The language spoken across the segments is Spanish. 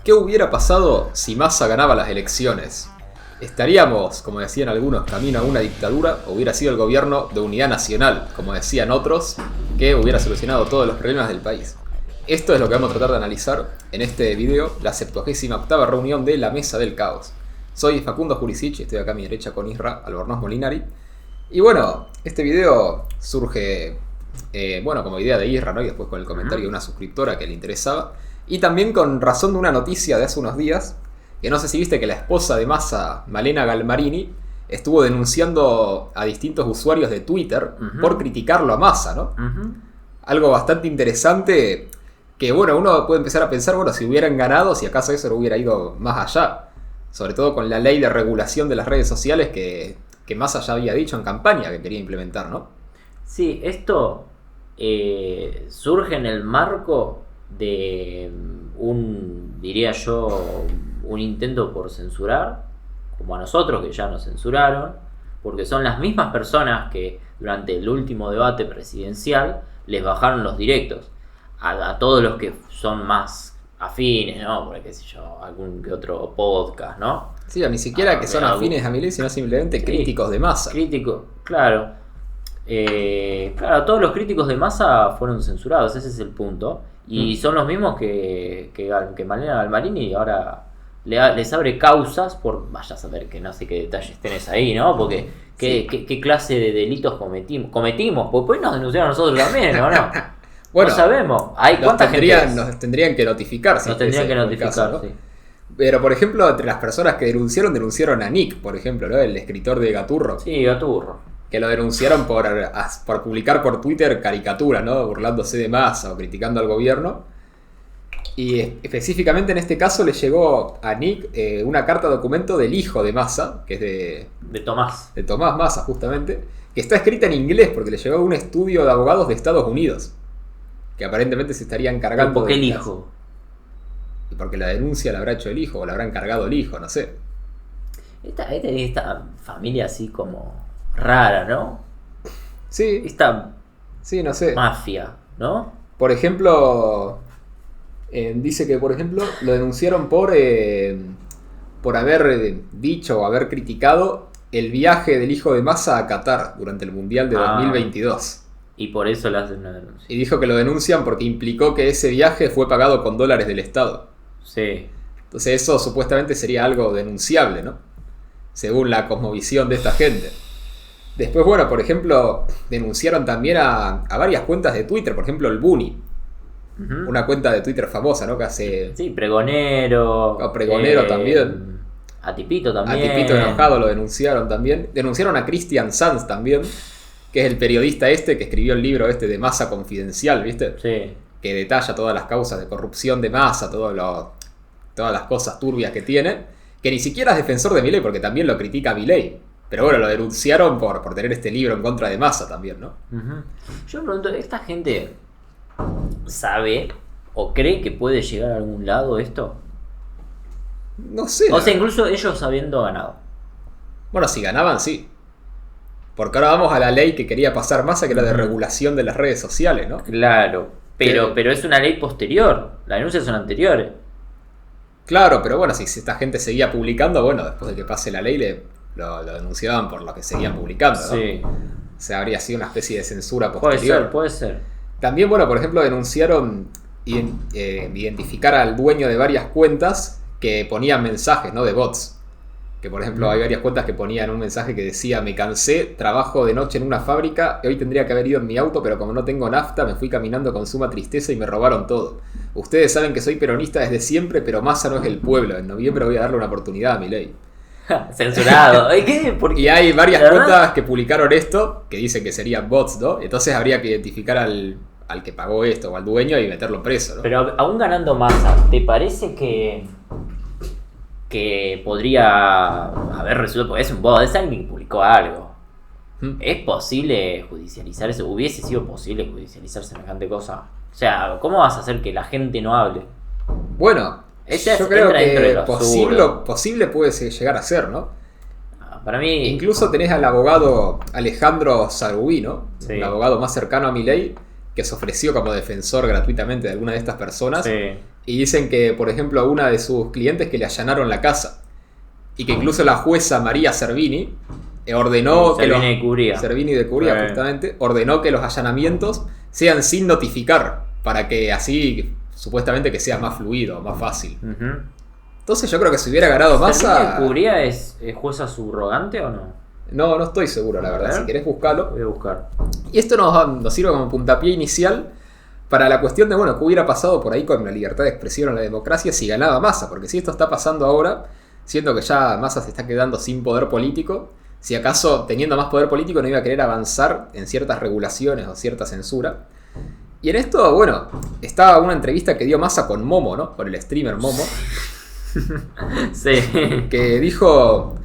¿Qué hubiera pasado si Massa ganaba las elecciones? ¿Estaríamos, como decían algunos, camino a una dictadura o hubiera sido el gobierno de unidad nacional, como decían otros, que hubiera solucionado todos los problemas del país? Esto es lo que vamos a tratar de analizar en este video, la 78ª reunión de la Mesa del Caos. Soy Facundo Jurisic y estoy acá a mi derecha con Isra Albornoz Molinari. Y bueno, este video surge, como idea de Isra, ¿no? Y después con el comentario de una suscriptora que le interesaba. Y también con razón de una noticia de hace unos días, que no sé si viste que la esposa de Massa, Malena Galmarini, estuvo denunciando a distintos usuarios de Twitter por criticarlo a Massa, ¿no? Algo bastante interesante que, bueno, uno puede empezar a pensar, bueno, si hubieran ganado, si acaso eso no hubiera ido más allá. Sobre todo con la ley de regulación de las redes sociales que Massa ya había dicho en campaña que quería implementar, ¿no? Sí, esto surge en el marco de diría yo, un intento por censurar, como a nosotros que ya nos censuraron, porque son las mismas personas que durante el último debate presidencial les bajaron los directos a todos los que son más afines, ¿no? Porque qué sé yo, algún que otro podcast, ¿no? Sí, ni siquiera que son afines a Milei, sino simplemente críticos de Massa. Críticos, claro. Claro, todos los críticos de Massa fueron censurados, ese es el punto. Y son los mismos que Malena Galmarini ahora les abre causas por, vaya a saber que no sé qué detalles tenés ahí, ¿no? Porque qué clase de delitos cometimos, porque pues nos denunciaron a nosotros también, ¿no? Bueno, no sabemos. ¿Cuánta gente nos tendrían que notificar. Nos tendrían que notificar, caso, ¿no? Sí. Pero, por ejemplo, entre las personas que denunciaron a Nick, por ejemplo, ¿no? El escritor de Gaturro. Sí, Gaturro. Que lo denunciaron por publicar por Twitter caricaturas, ¿no? Burlándose de Massa o criticando al gobierno. Y específicamente en este caso le llegó a Nick una carta documento del hijo de Massa, que es de Tomás. De Tomás Massa, justamente, que está escrita en inglés porque le llegó un estudio de abogados de Estados Unidos, que aparentemente se estaría encargando. ¿Por qué el hijo? Y porque la denuncia la habrá hecho el hijo, o la habrá encargado el hijo, no sé. Esta familia así como rara, ¿no? Sí. Sí, no sé. Mafia, ¿no? Por ejemplo, dice que, por ejemplo, lo denunciaron por haber dicho o haber criticado el viaje del hijo de Massa a Qatar durante el Mundial de 2022. Y por eso le hacen una denuncia. Y dijo que lo denuncian porque implicó que ese viaje fue pagado con dólares del Estado. Sí. Entonces eso supuestamente sería algo denunciable, ¿no? Según la cosmovisión de esta gente. Después, bueno, por ejemplo, denunciaron también a varias cuentas de Twitter. Por ejemplo, el Buni. Una cuenta de Twitter famosa, ¿no? Que hace... Sí, Pregonero. Pregonero también. A Tipito también. A Tipito enojado lo denunciaron también. Denunciaron a Christian Sanz también, que es el periodista que escribió el libro de Massa Confidencial, ¿viste? Sí. Que detalla todas las causas de corrupción de Massa, todas las cosas turbias que tiene. Que ni siquiera es defensor de Milei, porque también lo critica a Milei. Pero bueno, lo denunciaron por tener este libro en contra de Massa también, ¿no? Yo me pregunto, ¿esta gente sabe o cree que puede llegar a algún lado esto? No sé. O sea, incluso ellos habiendo ganado. Bueno, si ganaban, sí. Porque ahora vamos a la ley que quería pasar Massa, que era de regulación de las redes sociales, ¿no? Claro, pero es una ley posterior. Las denuncias son anteriores. Claro, pero bueno, si esta gente seguía publicando, bueno, después de que pase la ley lo denunciaban por lo que seguían publicando, ¿no? Sí. O sea, habría sido una especie de censura posterior. Puede ser. También, bueno, por ejemplo, denunciaron identificar al dueño de varias cuentas que ponían mensajes, ¿no? De bots. Que, por ejemplo, hay varias cuentas que ponían un mensaje que decía: me cansé, trabajo de noche en una fábrica, hoy tendría que haber ido en mi auto, pero como no tengo nafta, me fui caminando con suma tristeza y me robaron todo. Ustedes saben que soy peronista desde siempre, pero Massa no es el pueblo. En noviembre voy a darle una oportunidad a Milei. Censurado. ¿Qué? Y hay varias cuentas que publicaron esto, que dicen que serían bots, ¿no? Entonces habría que identificar al que pagó esto o al dueño y meterlo preso, ¿no? Pero aún ganando Massa, ¿te parece que podría haber resuelto? Porque es un bot, es alguien que publicó algo. ¿Es posible judicializar eso? ¿Hubiese sido posible judicializar semejante cosa? O sea, ¿cómo vas a hacer que la gente no hable? Bueno, yo creo que posible puede llegar a ser, ¿no? Para mí... Incluso tenés al abogado Alejandro Zarubí, ¿no? Sí. El abogado más cercano a Milei, que se ofreció como defensor gratuitamente de alguna de estas personas. Sí. Y dicen que, por ejemplo, a una de sus clientes que le allanaron la casa. Y que incluso la jueza María Servini ordenó que Servini de Curia. Servini de Curia, justamente, ordenó que los allanamientos sean sin notificar, para que así, supuestamente, que sea más fluido, más fácil. Entonces yo creo que si hubiera ganado Massa... ¿Servini de Curia es jueza subrogante o no? No estoy seguro, la verdad. Si querés buscarlo. Voy a buscar. Y esto nos sirve como puntapié inicial para la cuestión de, bueno, qué hubiera pasado por ahí con la libertad de expresión o la democracia si ganaba Massa. Porque si esto está pasando ahora, siendo que ya Massa se está quedando sin poder político, si acaso teniendo más poder político no iba a querer avanzar en ciertas regulaciones o cierta censura. Y en esto, bueno, estaba una entrevista que dio Massa con Momo, ¿no? Con el streamer Momo. Sí. Que dijo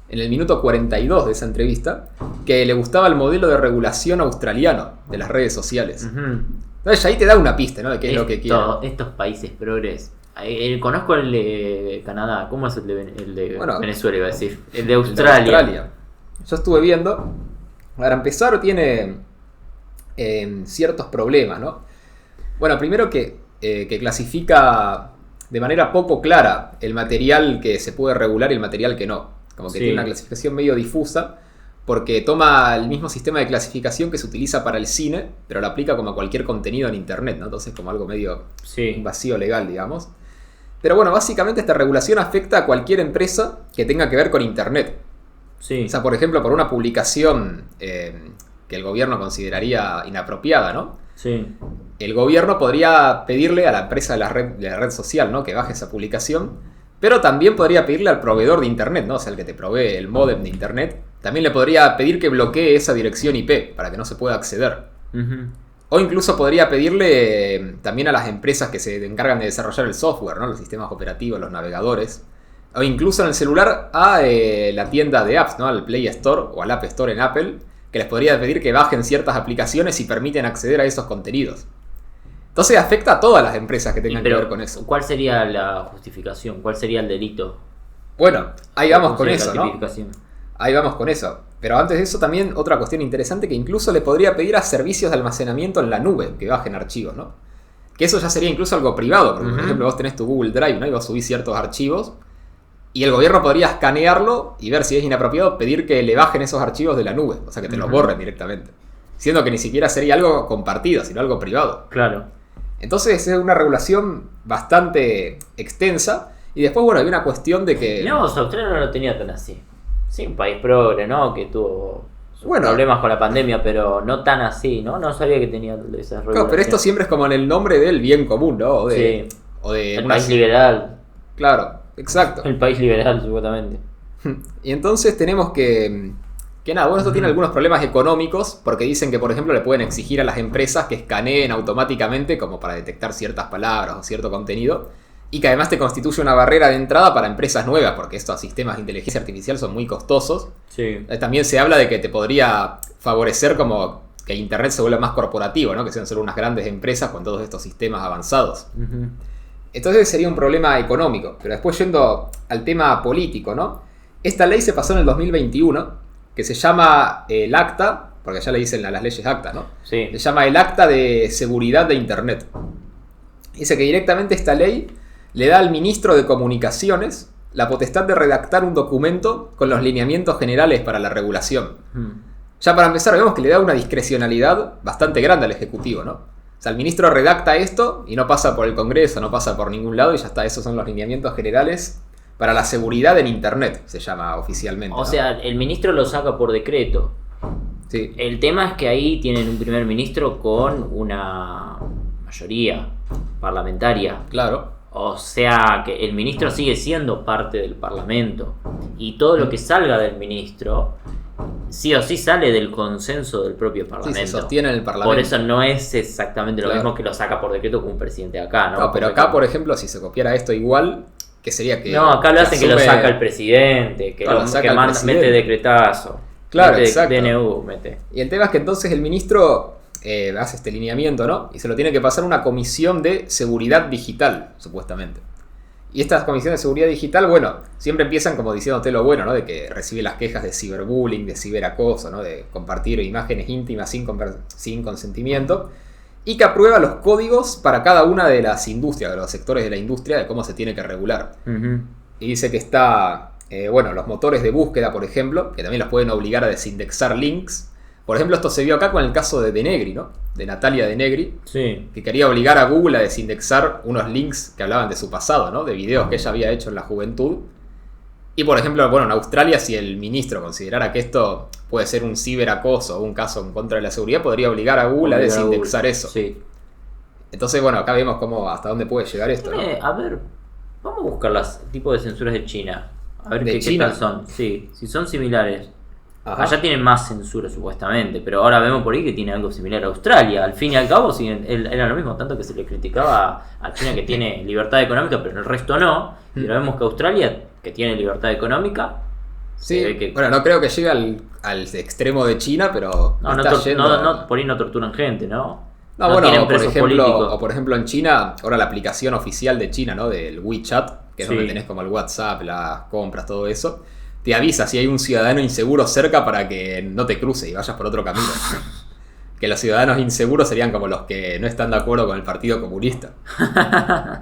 en el minuto 42 de esa entrevista que le gustaba el modelo de regulación australiano de las redes sociales. Entonces ahí te da una pista, ¿no? De qué es lo que quieren. Estos países progres. Conozco el de Canadá. ¿Cómo es el de Bueno, Venezuela, iba a decir? El de Australia. Yo estuve viendo. Para empezar, tiene ciertos problemas, ¿no? Bueno, primero que clasifica de manera poco clara el material que se puede regular y el material que no. Como que tiene una clasificación medio difusa, porque toma el mismo sistema de clasificación que se utiliza para el cine, pero lo aplica como a cualquier contenido en internet, ¿no? Entonces como algo medio un vacío legal, digamos. Pero bueno, básicamente esta regulación afecta a cualquier empresa que tenga que ver con internet. Sí. O sea, por ejemplo, por una publicación que el gobierno consideraría inapropiada, ¿no? Sí. El gobierno podría pedirle a la empresa de la red social, ¿no? Que baje esa publicación. Pero también podría pedirle al proveedor de internet, ¿no? O sea, el que te provee el módem de internet. También le podría pedir que bloquee esa dirección IP para que no se pueda acceder. O incluso podría pedirle también a las empresas que se encargan de desarrollar el software, ¿no? Los sistemas operativos, los navegadores. O incluso en el celular a la tienda de apps, ¿no? Al Play Store o al App Store en Apple, que les podría pedir que bajen ciertas aplicaciones y permiten acceder a esos contenidos. Entonces afecta a todas las empresas que tengan que ver con eso. ¿Cuál sería la justificación? ¿Cuál sería el delito? Bueno, ahí vamos con eso, ¿no? Ahí vamos con eso. Pero antes de eso también otra cuestión interesante, que incluso le podría pedir a servicios de almacenamiento en la nube que bajen archivos, ¿no? Que eso ya sería incluso algo privado, porque por ejemplo vos tenés tu Google Drive, ¿no? Y vos subís ciertos archivos y el gobierno podría escanearlo y ver si es inapropiado, pedir que le bajen esos archivos de la nube, o sea que te los borren directamente. Siendo que ni siquiera sería algo compartido, sino algo privado. Claro. Entonces es una regulación bastante extensa. Y después, bueno, hay una cuestión de que... No, Australia no lo tenía tan así. Sí, un país progre, ¿no? Que tuvo problemas con la pandemia, pero no tan así, ¿no? No sabía que tenía esas regulaciones. Claro, pero esto siempre es como en el nombre del bien común, ¿no? O de el país liberal. Claro, exacto. El país liberal, supuestamente. Y entonces tenemos que nada, bueno, esto tiene algunos problemas económicos, porque dicen que, por ejemplo, le pueden exigir a las empresas que escaneen automáticamente como para detectar ciertas palabras o cierto contenido, y que además te constituye una barrera de entrada para empresas nuevas, porque estos sistemas de inteligencia artificial son muy costosos. Sí. También se habla de que te podría favorecer como que Internet se vuelva más corporativo, ¿no? Que sean solo unas grandes empresas con todos estos sistemas avanzados. Entonces sería un problema económico, pero después yendo al tema político, ¿no? Esta ley se pasó en el 2021, que se llama el Acta, porque ya le dicen a las leyes Acta, ¿no? Sí. Se llama el Acta de Seguridad de Internet. Dice que directamente esta ley le da al ministro de Comunicaciones la potestad de redactar un documento con los lineamientos generales para la regulación. Ya para empezar vemos que le da una discrecionalidad bastante grande al Ejecutivo, ¿no? O sea, el ministro redacta esto y no pasa por el Congreso, no pasa por ningún lado y ya está, esos son los lineamientos generales para la seguridad en Internet, se llama oficialmente. O sea, el ministro lo saca por decreto. Sí. El tema es que ahí tienen un primer ministro con una mayoría parlamentaria. Claro. O sea, que el ministro sigue siendo parte del Parlamento. Y todo lo que salga del ministro, sí o sí sale del consenso del propio Parlamento. Sí, se sostiene en el Parlamento. Por eso no es exactamente lo mismo que lo saca por decreto como un presidente de acá, ¿no? No, pero acá, por ejemplo, si se copiara esto igual, que sería que... No, acá lo hacen que lo saca el presidente, que claro, que manda, mete decretazo. Claro, mete exacto. DNU, mete. Y el tema es que entonces el ministro hace este lineamiento, ¿no? Y se lo tiene que pasar a una comisión de seguridad digital, supuestamente. Y estas comisiones de seguridad digital, bueno, siempre empiezan como diciéndote lo bueno, ¿no? De que recibe las quejas de ciberbullying, de ciberacoso, ¿no? De compartir imágenes íntimas sin consentimiento. y que aprueba los códigos para cada una de las industrias, de los sectores de la industria, de cómo se tiene que regular. Y dice que está, los motores de búsqueda, por ejemplo, que también los pueden obligar a desindexar links. Por ejemplo, esto se vio acá con el caso de Denegri, ¿no? De Natalia Denegri, Sí. que quería obligar a Google a desindexar unos links que hablaban de su pasado, ¿no? De videos que ella había hecho en la juventud. Y por ejemplo, en Australia, si el ministro considerara que esto puede ser un ciberacoso o un caso en contra de la seguridad, podría obligar a Google a desindexar eso. Sí. Entonces, acá vemos hasta dónde puede llegar esto, ¿no? A ver, vamos a buscar los tipos de censuras de China. A ver ¿De qué China? tal son. Sí, si son similares. Ajá. Allá tienen más censura supuestamente, pero ahora vemos por ahí que tiene algo similar a Australia. Al fin y al cabo era lo mismo, tanto que se le criticaba a China que tiene libertad económica, pero el resto no. Y ahora vemos que Australia, que tiene libertad económica, Sí, se ve que no creo que llegue al extremo de China, pero por ahí no torturan gente, ¿no? No, tienen por presos ejemplo, políticos. por ejemplo en China, ahora la aplicación oficial de China, ¿no? Del WeChat, que es donde tenés como el WhatsApp, las compras, todo eso, te avisa si hay un ciudadano inseguro cerca para que no te cruces y vayas por otro camino. Que los ciudadanos inseguros serían como los que no están de acuerdo con el Partido Comunista.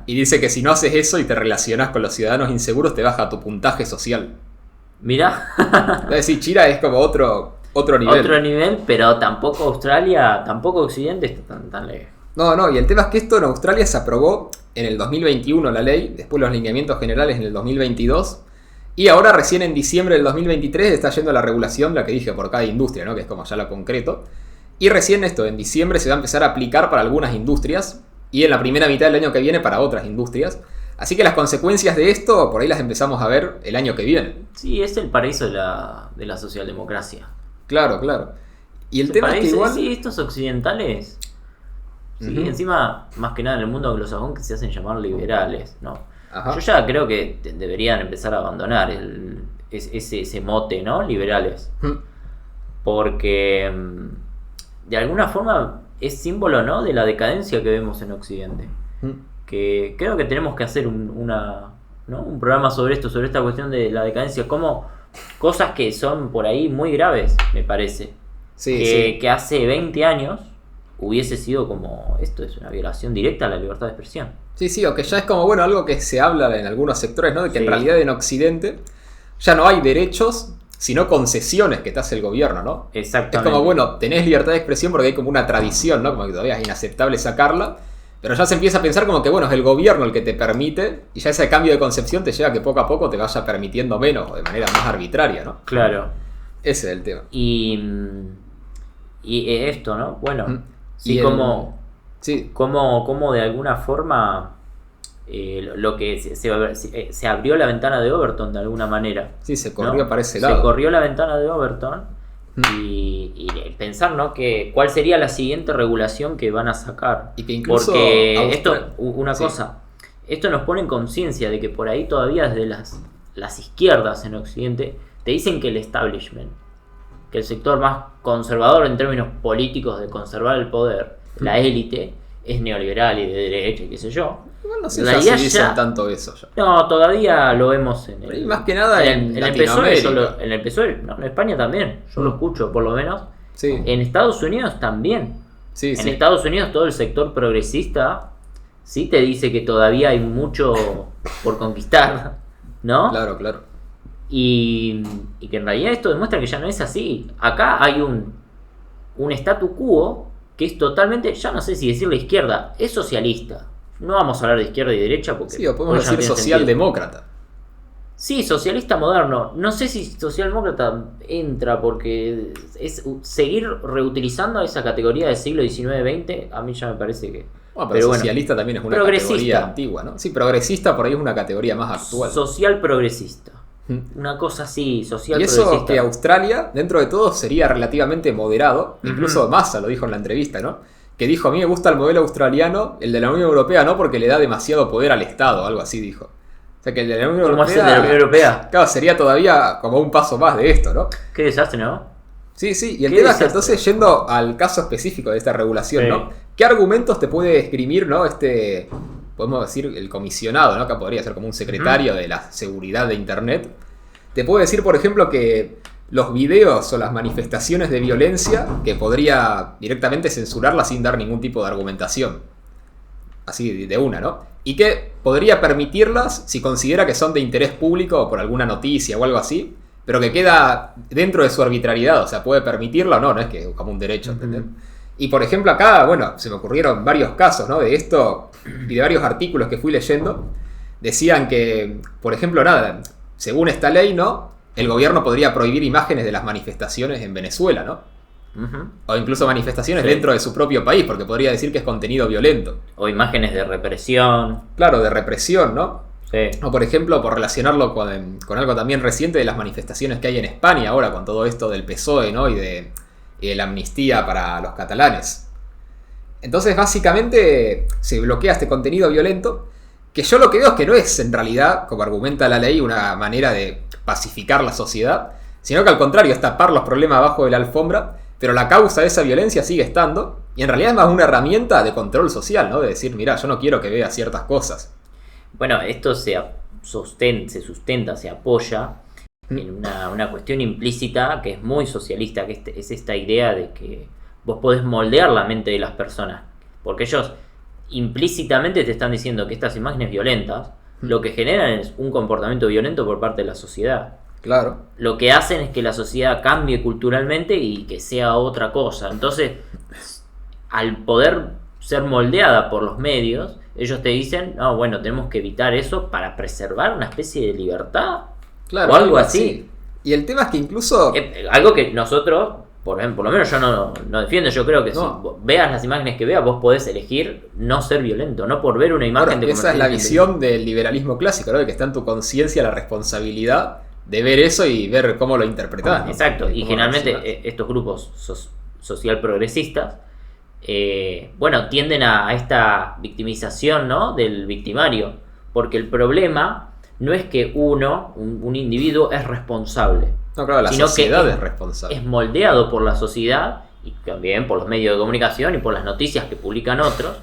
Y dice que si no haces eso y te relacionás con los ciudadanos inseguros, te baja tu puntaje social. Mirá. Es decir, China es como otro nivel. Otro nivel, pero tampoco Australia, tampoco Occidente está tan lejos. No, y el tema es que esto en Australia se aprobó en el 2021 la ley, después los lineamientos generales en el 2022, y ahora recién en diciembre del 2023 está yendo la regulación, la que dije, por cada industria, ¿no? Que es como ya lo concreto. Y recién en diciembre se va a empezar a aplicar para algunas industrias, y en la primera mitad del año que viene para otras industrias. Así que las consecuencias de esto, por ahí las empezamos a ver el año que viene. Sí, es el paraíso de la socialdemocracia. Claro. Y el tema es que igual... Sí, estos occidentales, sí, encima, más que nada en el mundo anglosajón, que se hacen llamar liberales, ¿no? Ajá. Yo ya creo que deberían empezar a abandonar ese mote, ¿no? Liberales. Porque de alguna forma es símbolo, ¿no? De la decadencia que vemos en Occidente. Que creo que tenemos que hacer un programa sobre esto, sobre esta cuestión de la decadencia, como cosas que son por ahí muy graves, me parece. Que hace 20 años hubiese sido como, esto es una violación directa a la libertad de expresión. Sí, o que ya es como, algo que se habla en algunos sectores, ¿no? De que en realidad en Occidente ya no hay derechos, sino concesiones que te hace el gobierno, ¿no? Exactamente. Es como, tenés libertad de expresión porque hay como una tradición, ¿no? Como que todavía es inaceptable sacarla, pero ya se empieza a pensar como que, es el gobierno el que te permite, y ya ese cambio de concepción te lleva a que poco a poco te vaya permitiendo menos, o de manera más arbitraria, ¿no? Claro. Ese es el tema. Y esto, ¿no? Bueno, Sí, como de alguna forma lo que se abrió la ventana de Overton de alguna manera. Sí, se corrió, ¿no? para ese lado. Se corrió la ventana de Overton y pensar, ¿no? Que cuál sería la siguiente regulación que van a sacar. Y que incluso porque esto nos pone en conciencia de que por ahí todavía desde las izquierdas en Occidente te dicen que el establishment, que el sector más conservador en términos políticos de conservar el poder, la élite, es neoliberal y de derecha y qué sé yo. Igual no sé si dicen tanto eso ya. No, todavía lo vemos y más que nada en Latinoamérica. En el PSOE, en España también, yo lo escucho por lo menos. Sí. En Estados Unidos también. En Estados Unidos todo el sector progresista sí te dice que todavía hay mucho por conquistar, ¿no? Claro. Y que en realidad esto demuestra que ya no es así. Acá hay un statu quo que es totalmente, ya no sé si decir la izquierda, es socialista. No vamos a hablar de izquierda y derecha porque... Sí, o podemos decir socialdemócrata. Sí, socialista moderno. No sé si socialdemócrata entra porque es seguir reutilizando esa categoría del siglo XIX-XX. A mí ya me parece que... pero socialista también es una categoría antigua, ¿no? Sí, progresista por ahí es una categoría más actual. Social progresista. Una cosa así, social y eso progresista. Que Australia, dentro de todo, sería relativamente moderado. Incluso Massa lo dijo en la entrevista, ¿no? Que dijo, a mí me gusta el modelo australiano, el de la Unión Europea no, porque le da demasiado poder al Estado, algo así dijo. O sea que el de la Unión Europea... ¿Cómo es el de la Unión Europea? Claro, sería todavía como un paso más de esto, ¿no? Qué desastre, ¿no? Sí, y el tema es que entonces, yendo al caso específico de esta regulación, ¿no? ¿Qué argumentos te puede esgrimir, ¿no? Podemos decir, el comisionado, ¿no? Que podría ser como un secretario de la seguridad de Internet. Te puede decir, por ejemplo, que los videos o las manifestaciones de violencia que podría directamente censurarlas sin dar ningún tipo de argumentación. Así de una, ¿no? Y que podría permitirlas si considera que son de interés público o por alguna noticia o algo así, pero que queda dentro de su arbitrariedad, o sea, puede permitirla o no, no es que como un derecho, ¿entendés? Y por ejemplo acá, bueno, se me ocurrieron varios casos, ¿no? De esto y de varios artículos que fui leyendo, decían que, por ejemplo, nada, según esta ley, ¿no? El gobierno podría prohibir imágenes de las manifestaciones en Venezuela, ¿no? O incluso manifestaciones dentro de su propio país, porque podría decir que es contenido violento. O imágenes de represión. Claro, de represión, ¿no? Sí. O por ejemplo, por relacionarlo con algo también reciente de las manifestaciones que hay en España ahora, con todo esto del PSOE, ¿no? Y de la amnistía para los catalanes. Entonces, básicamente, se bloquea este contenido violento, que yo lo que veo es que no es en realidad, como argumenta la ley, una manera de pacificar la sociedad, sino que al contrario, es tapar los problemas abajo de la alfombra, pero la causa de esa violencia sigue estando, y en realidad es más una herramienta de control social, ¿no? De decir, mirá, yo no quiero que veas ciertas cosas. Bueno, esto se sustenta, se apoya en una cuestión implícita que es muy socialista, que es esta idea de que vos podés moldear la mente de las personas, porque ellos implícitamente te están diciendo que estas imágenes violentas lo que generan es un comportamiento violento por parte de la sociedad. Claro. Lo que hacen es que la sociedad cambie culturalmente y que sea otra cosa. Entonces, al poder ser moldeada por los medios, ellos te dicen, no, bueno, tenemos que evitar eso para preservar una especie de libertad. Claro, o algo así. Y el tema es que incluso... algo que nosotros, por lo menos yo no defiendo, yo creo que si vos veas las imágenes que veas, vos podés elegir no ser violento, no por ver una imagen de... Esa es la visión del liberalismo clásico, ¿no? De que está en tu conciencia la responsabilidad de ver eso y ver cómo lo interpretás, ¿no? Exacto, y generalmente estos grupos social progresistas, tienden a esta victimización, ¿no? Del victimario, porque el problema no es que un individuo es responsable, no, claro, la sino sociedad que es responsable. Es moldeado por la sociedad y también por los medios de comunicación y por las noticias que publican otros.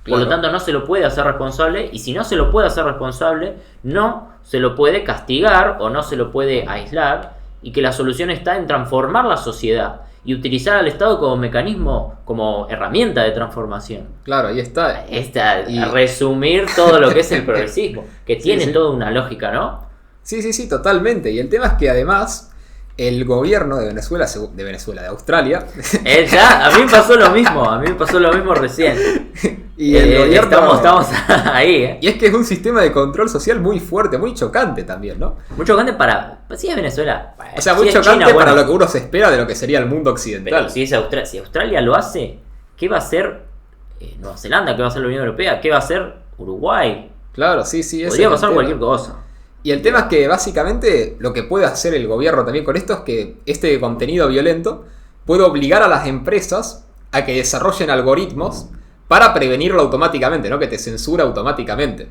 Por lo tanto, no se lo puede hacer responsable, y si no se lo puede hacer responsable, no se lo puede castigar o no se lo puede aislar, y que la solución está en transformar la sociedad y utilizar al Estado como mecanismo, como herramienta de transformación. Claro, ahí está. Resumir todo lo que es el progresismo, que tiene toda una lógica, ¿no? Sí, totalmente. Y el tema es que además el gobierno de Venezuela, de Australia... A mí me pasó lo mismo recién. Y el gobierno... Estamos ahí, Y es que es un sistema de control social muy fuerte, muy chocante también, ¿no? Muy chocante si es Venezuela. O sea, muy chocante China, para lo que uno se espera de lo que sería el mundo occidental. Pero si Australia lo hace, ¿qué va a hacer Nueva Zelanda? ¿Qué va a hacer la Unión Europea? ¿Qué va a hacer Uruguay? Claro, sí. Podría pasar cualquier cosa. Y el tema es que básicamente lo que puede hacer el gobierno también con esto es que este contenido violento puede obligar a las empresas a que desarrollen algoritmos para prevenirlo automáticamente, ¿no? Que te censura automáticamente.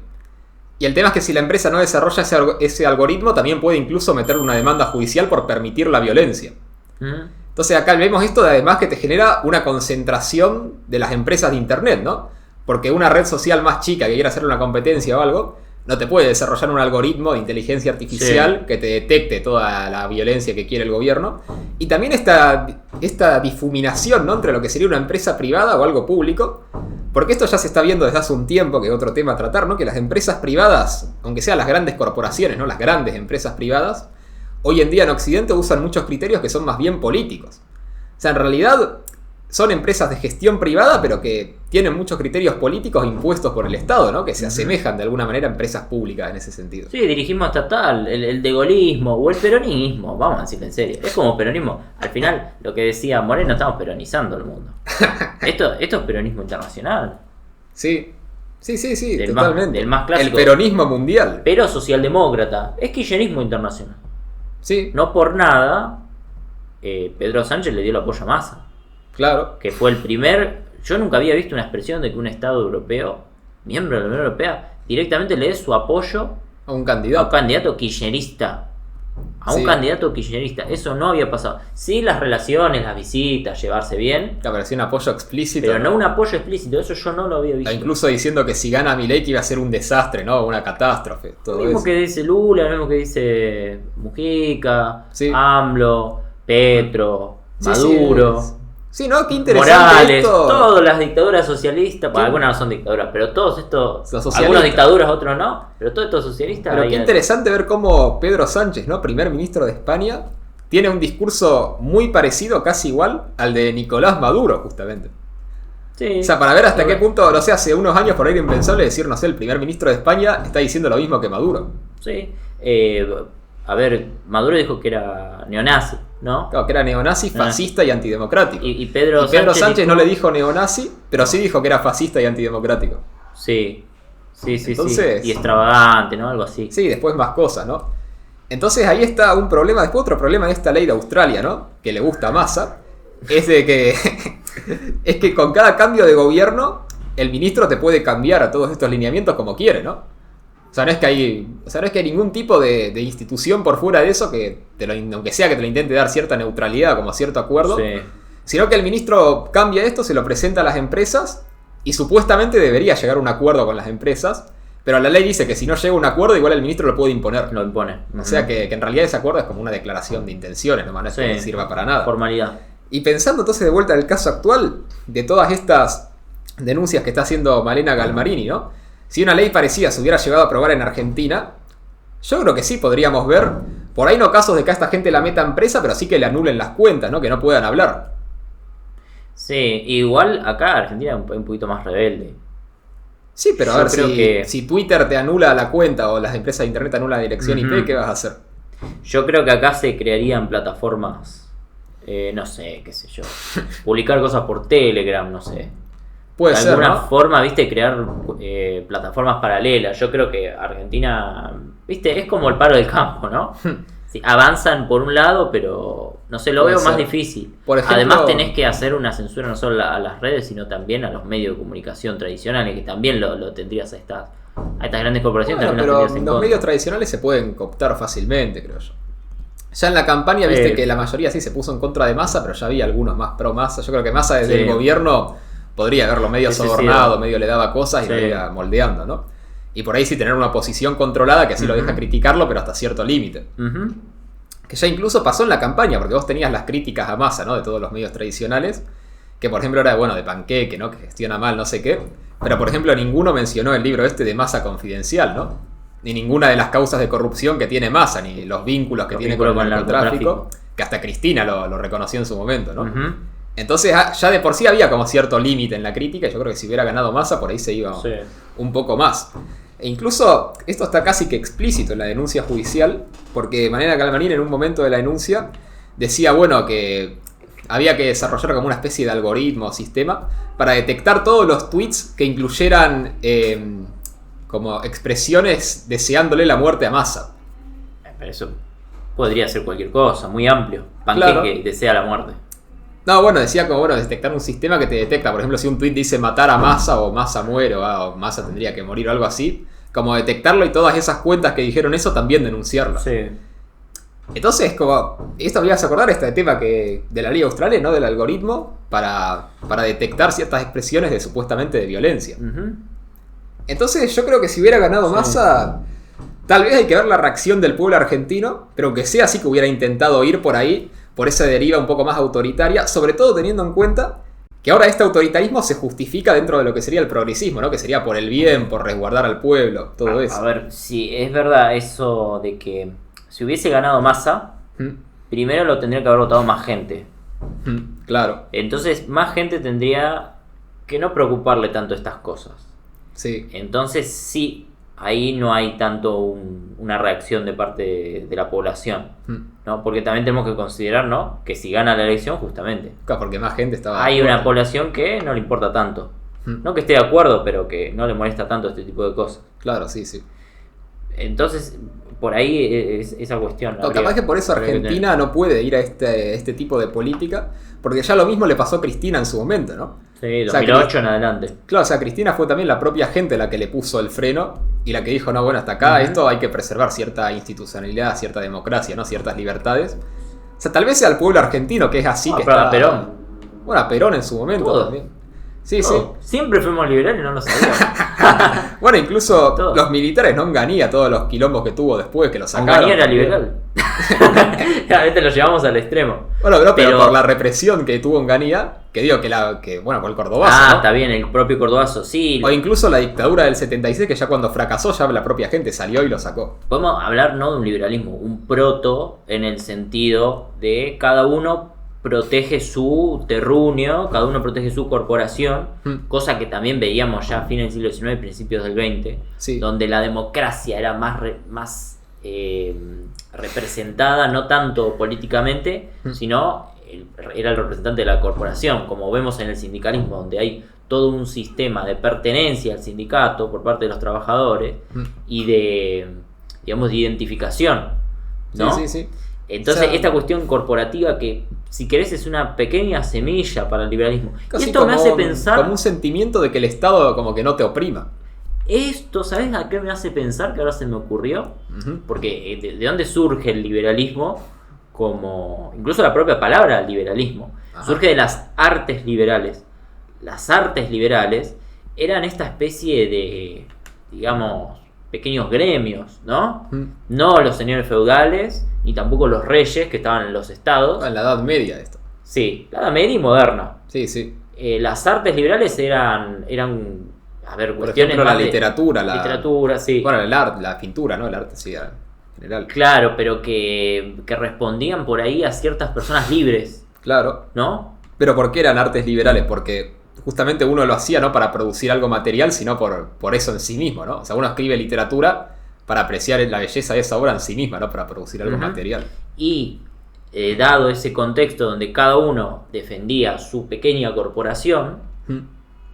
Y el tema es que si la empresa no desarrolla ese algoritmo, también puede incluso meterle una demanda judicial por permitir la violencia. Entonces acá vemos esto de además que te genera una concentración de las empresas de internet, ¿no? Porque una red social más chica que quiera hacer una competencia o algo, no te puede desarrollar un algoritmo de inteligencia artificial que te detecte toda la violencia que quiere el gobierno. Y también esta difuminación, ¿no? Entre lo que sería una empresa privada o algo público. Porque esto ya se está viendo desde hace un tiempo, que es otro tema a tratar, ¿no? Que las empresas privadas, aunque sean las grandes corporaciones, ¿no? Las grandes empresas privadas, hoy en día en Occidente usan muchos criterios que son más bien políticos. O sea, en realidad son empresas de gestión privada, pero que tienen muchos criterios políticos impuestos por el Estado, ¿no? Que se asemejan de alguna manera a empresas públicas en ese sentido. Sí, dirigismo estatal, el degolismo o el peronismo, vamos a decirlo en serio. Es como peronismo. Al final, lo que decía Moreno, estamos peronizando el mundo. Esto es peronismo internacional. Sí, totalmente. Del más clásico. El peronismo mundial. Pero socialdemócrata. Es kirchnerismo internacional. Sí. No por nada, Pedro Sánchez le dio el apoyo a Massa. Claro. Que fue el primer... Yo nunca había visto una expresión de que un Estado europeo, miembro de la Unión Europea, directamente le dé su apoyo a un candidato kirchnerista. Un candidato kirchnerista. Eso no había pasado. Sí, las relaciones, las visitas, llevarse bien. Te apareció un apoyo explícito. Pero no un apoyo explícito. Eso yo no lo había visto. Incluso diciendo que si gana Milei que iba a ser un desastre, ¿no? Una catástrofe. Todo lo mismo eso. que dice Lula, lo mismo que dice Mujica, AMLO. Petro, Sí, Maduro, sí. Sí, ¿no? Qué interesante Morales, esto. todas las dictaduras socialistas, ¿Qué? algunas no son dictaduras, pero todos estos, Los socialistas. algunas dictaduras, otros no, pero todos estos socialistas... Pero ahí qué interesante ver cómo Pedro Sánchez, ¿no? Primer ministro de España, tiene un discurso muy parecido, casi igual, al de Nicolás Maduro, justamente. Sí. O sea, para ver hasta Sí. qué punto, no sé, hace unos años por ahí era impensable decir, no sé, el primer ministro de España está diciendo lo mismo que Maduro. Sí. A ver, Maduro dijo que era neonazi, ¿no? Claro, que era neonazi, fascista y antidemocrático. Y Pedro, Y Pedro Sánchez dijo- no le dijo neonazi, pero sí dijo que era fascista y antidemocrático. Sí, sí, sí, Entonces- sí. Y extravagante, ¿no? Algo así. Sí, después más cosas, ¿no? Entonces ahí está un problema. Después otro problema de esta ley de Australia, ¿no? Que le gusta a Massa. Es de que es que con cada cambio de gobierno el ministro te puede cambiar a todos estos lineamientos como quiere, ¿no? O sea, no es que hay ningún tipo de institución por fuera de eso que aunque sea que te lo intente dar cierta neutralidad, como cierto acuerdo, Sí. sino que el ministro cambia esto, se lo presenta a las empresas y supuestamente debería llegar a un acuerdo con las empresas, pero la ley dice que si no llega a un acuerdo igual el ministro lo puede imponer. Lo impone. O sea que en realidad ese acuerdo es como una declaración de intenciones, no es que Sí. sirva para nada. Formalidad. Y pensando entonces de vuelta en el caso actual, de todas estas denuncias que está haciendo Malena Galmarini, ¿no? Si una ley parecida se hubiera llegado a aprobar en Argentina, yo creo que sí podríamos ver, por ahí no casos de que a esta gente la metan presa, pero sí que le anulen las cuentas, ¿no? Que no puedan hablar. Sí, igual acá Argentina es un poquito más rebelde. Sí, pero a Yo ver, creo que- si Twitter te anula la cuenta o las empresas de internet te anulan la dirección Ujú. IP, ¿qué vas a hacer? Yo creo que acá se crearían plataformas, no sé, qué sé yo. Publicar cosas por Telegram, no sé. Puede De ser, alguna ¿no? forma, viste, crear plataformas paralelas. Yo creo que Argentina, viste, es como el paro del campo, ¿no? Sí, avanzan por un lado, pero no sé, lo Puede veo más ser. difícil. Por ejemplo- Además tenés que hacer una censura no solo a las redes, sino también a los medios de comunicación tradicionales, que también lo tendrías a estas grandes corporaciones. Bueno, también pero las tendrías en los contra. medios tradicionales se pueden cooptar fácilmente, creo yo. Ya en la campaña, viste Sí. que la mayoría sí se puso en contra de Massa, pero ya había algunos más pro Massa. Yo creo que Massa desde Sí. el gobierno podría haberlo medio Sí, sí, sí, sobornado, sí. medio le daba cosas y lo Sí. iba moldeando, ¿no? Y por ahí sí tener una posición controlada que así lo Ujú. deja criticarlo, pero hasta cierto límite. Ujú. Que ya incluso pasó en la campaña, porque vos tenías las críticas a Massa, ¿no? De todos los medios tradicionales, que por ejemplo era, bueno, de Panqueque, ¿no? Que gestiona mal, no sé qué. Pero por ejemplo ninguno mencionó el libro este de Massa Confidencial, ¿no? Ni ninguna de las causas de corrupción que tiene Massa, ni los vínculos que Los tiene vínculos con el con el narcotráfico, que hasta Cristina lo reconoció en su momento, ¿no? Ujú. Entonces ya de por sí había como cierto límite en la crítica, y yo creo que si hubiera ganado Massa por ahí se iba Sí. un poco más. E incluso esto está casi que explícito en la denuncia judicial, porque Malena Galmarini en un momento de la denuncia decía, bueno, que había que desarrollar como una especie de algoritmo o sistema para detectar todos los tweets que incluyeran como expresiones deseándole la muerte a Massa. Pero eso podría ser cualquier cosa, muy amplio. Panqueque Claro. desea la muerte. No, bueno, decía como, bueno, detectar un sistema que te detecta, por ejemplo, si un tweet dice matar a Massa o Massa muere o Massa tendría que morir o algo así, como detectarlo y todas esas cuentas que dijeron eso también denunciarlo. Sí. Entonces, como, esto me ibas a acordar este tema de la ley australiana, ¿no? Del algoritmo para detectar ciertas expresiones de supuestamente de violencia. Ujú. Entonces yo creo que si hubiera ganado Sí. Massa, tal vez hay que ver la reacción del pueblo argentino, pero que sea así que hubiera intentado ir por ahí, por esa deriva un poco más autoritaria, sobre todo teniendo en cuenta que ahora este autoritarismo se justifica dentro de lo que sería el progresismo, ¿no? Que sería por el bien, por resguardar al pueblo, todo eso. A ver, si es verdad eso de que si hubiese ganado Massa, Mm, primero lo tendría que haber votado más gente. claro, Entonces, más gente tendría que no preocuparle tanto estas cosas. sí. Entonces, sí, ahí no hay tanto una reacción de parte de la población, Mm. ¿no? Porque también tenemos que considerar, ¿no? Que si gana la elección, justamente, Claro, porque más gente estaba... hay de una acuerdo. población que no le importa tanto. Mm, No que esté de acuerdo, pero que no le molesta tanto este tipo de cosas. Claro, sí, sí. Entonces, por ahí es esa cuestión. No, capaz que por eso habría que Argentina no puede ir a este tipo de política, porque ya lo mismo le pasó a Cristina en su momento, ¿no? tener. Sí, O sea, 2008 en adelante. Claro, o sea, Cristina fue también la propia gente la que le puso el freno y la que dijo, no, bueno, hasta acá Ujú. esto hay que preservar cierta institucionalidad, cierta democracia, ¿no? Ciertas libertades. O sea, tal vez sea el pueblo argentino que es así, Ah, que pero está... a Perón. Bueno, a Perón en su momento Todo. también. Sí, sí. Siempre fuimos liberales y no lo sabíamos. Bueno, incluso Todo. los militares, ¿no? Onganía, todos los quilombos que tuvo después, que lo sacaron. Onganía era liberal. A veces lo llevamos al extremo. Bueno, pero por la represión que tuvo Onganía, que digo que bueno, con el Cordobazo, ¿no? Está bien, el propio Cordobazo, sí. O incluso la dictadura del 76, que ya cuando fracasó, ya la propia gente salió y lo sacó. Podemos hablar no de un liberalismo, un proto en el sentido de cada uno protege su terruño, cada uno protege su corporación, cosa que también veíamos ya a fines del siglo XIX y principios del XX, Sí. donde la democracia era más representada, no tanto políticamente, sino era el representante de la corporación, como vemos en el sindicalismo, donde hay todo un sistema de pertenencia al sindicato por parte de los trabajadores y de, digamos, de identificación, ¿no? Sí, sí, sí. Entonces, O sea, esta cuestión corporativa que, si querés, es una pequeña semilla para el liberalismo. Y casi esto me hace como pensar... como un sentimiento de que el Estado como que no te oprima. Esto, ¿sabes a qué me hace pensar? Que ahora se me ocurrió. Ujú. Porque ¿de dónde surge el liberalismo? Como incluso la propia palabra liberalismo. Ajá. Surge de las artes liberales. Las artes liberales eran esta especie de, digamos, pequeños gremios, ¿no? No los señores feudales, ni tampoco los reyes que estaban en los estados. En la Edad Media esto. Sí, la Edad Media y moderna. Sí, sí. Las artes liberales eran a ver, Por cuestiones ejemplo, la más de literatura, literatura, sí. Bueno, el arte, la pintura, ¿no? El arte, sí, en general. Claro, pero que respondían por ahí a ciertas personas libres, Claro. ¿no? Pero ¿por qué eran artes liberales? Porque justamente uno lo hacía no para producir algo material, sino por eso en sí mismo, ¿no? O sea, uno escribe literatura para apreciar la belleza de esa obra en sí misma, no para producir algo Ujú. material. Y dado ese contexto donde cada uno defendía su pequeña corporación,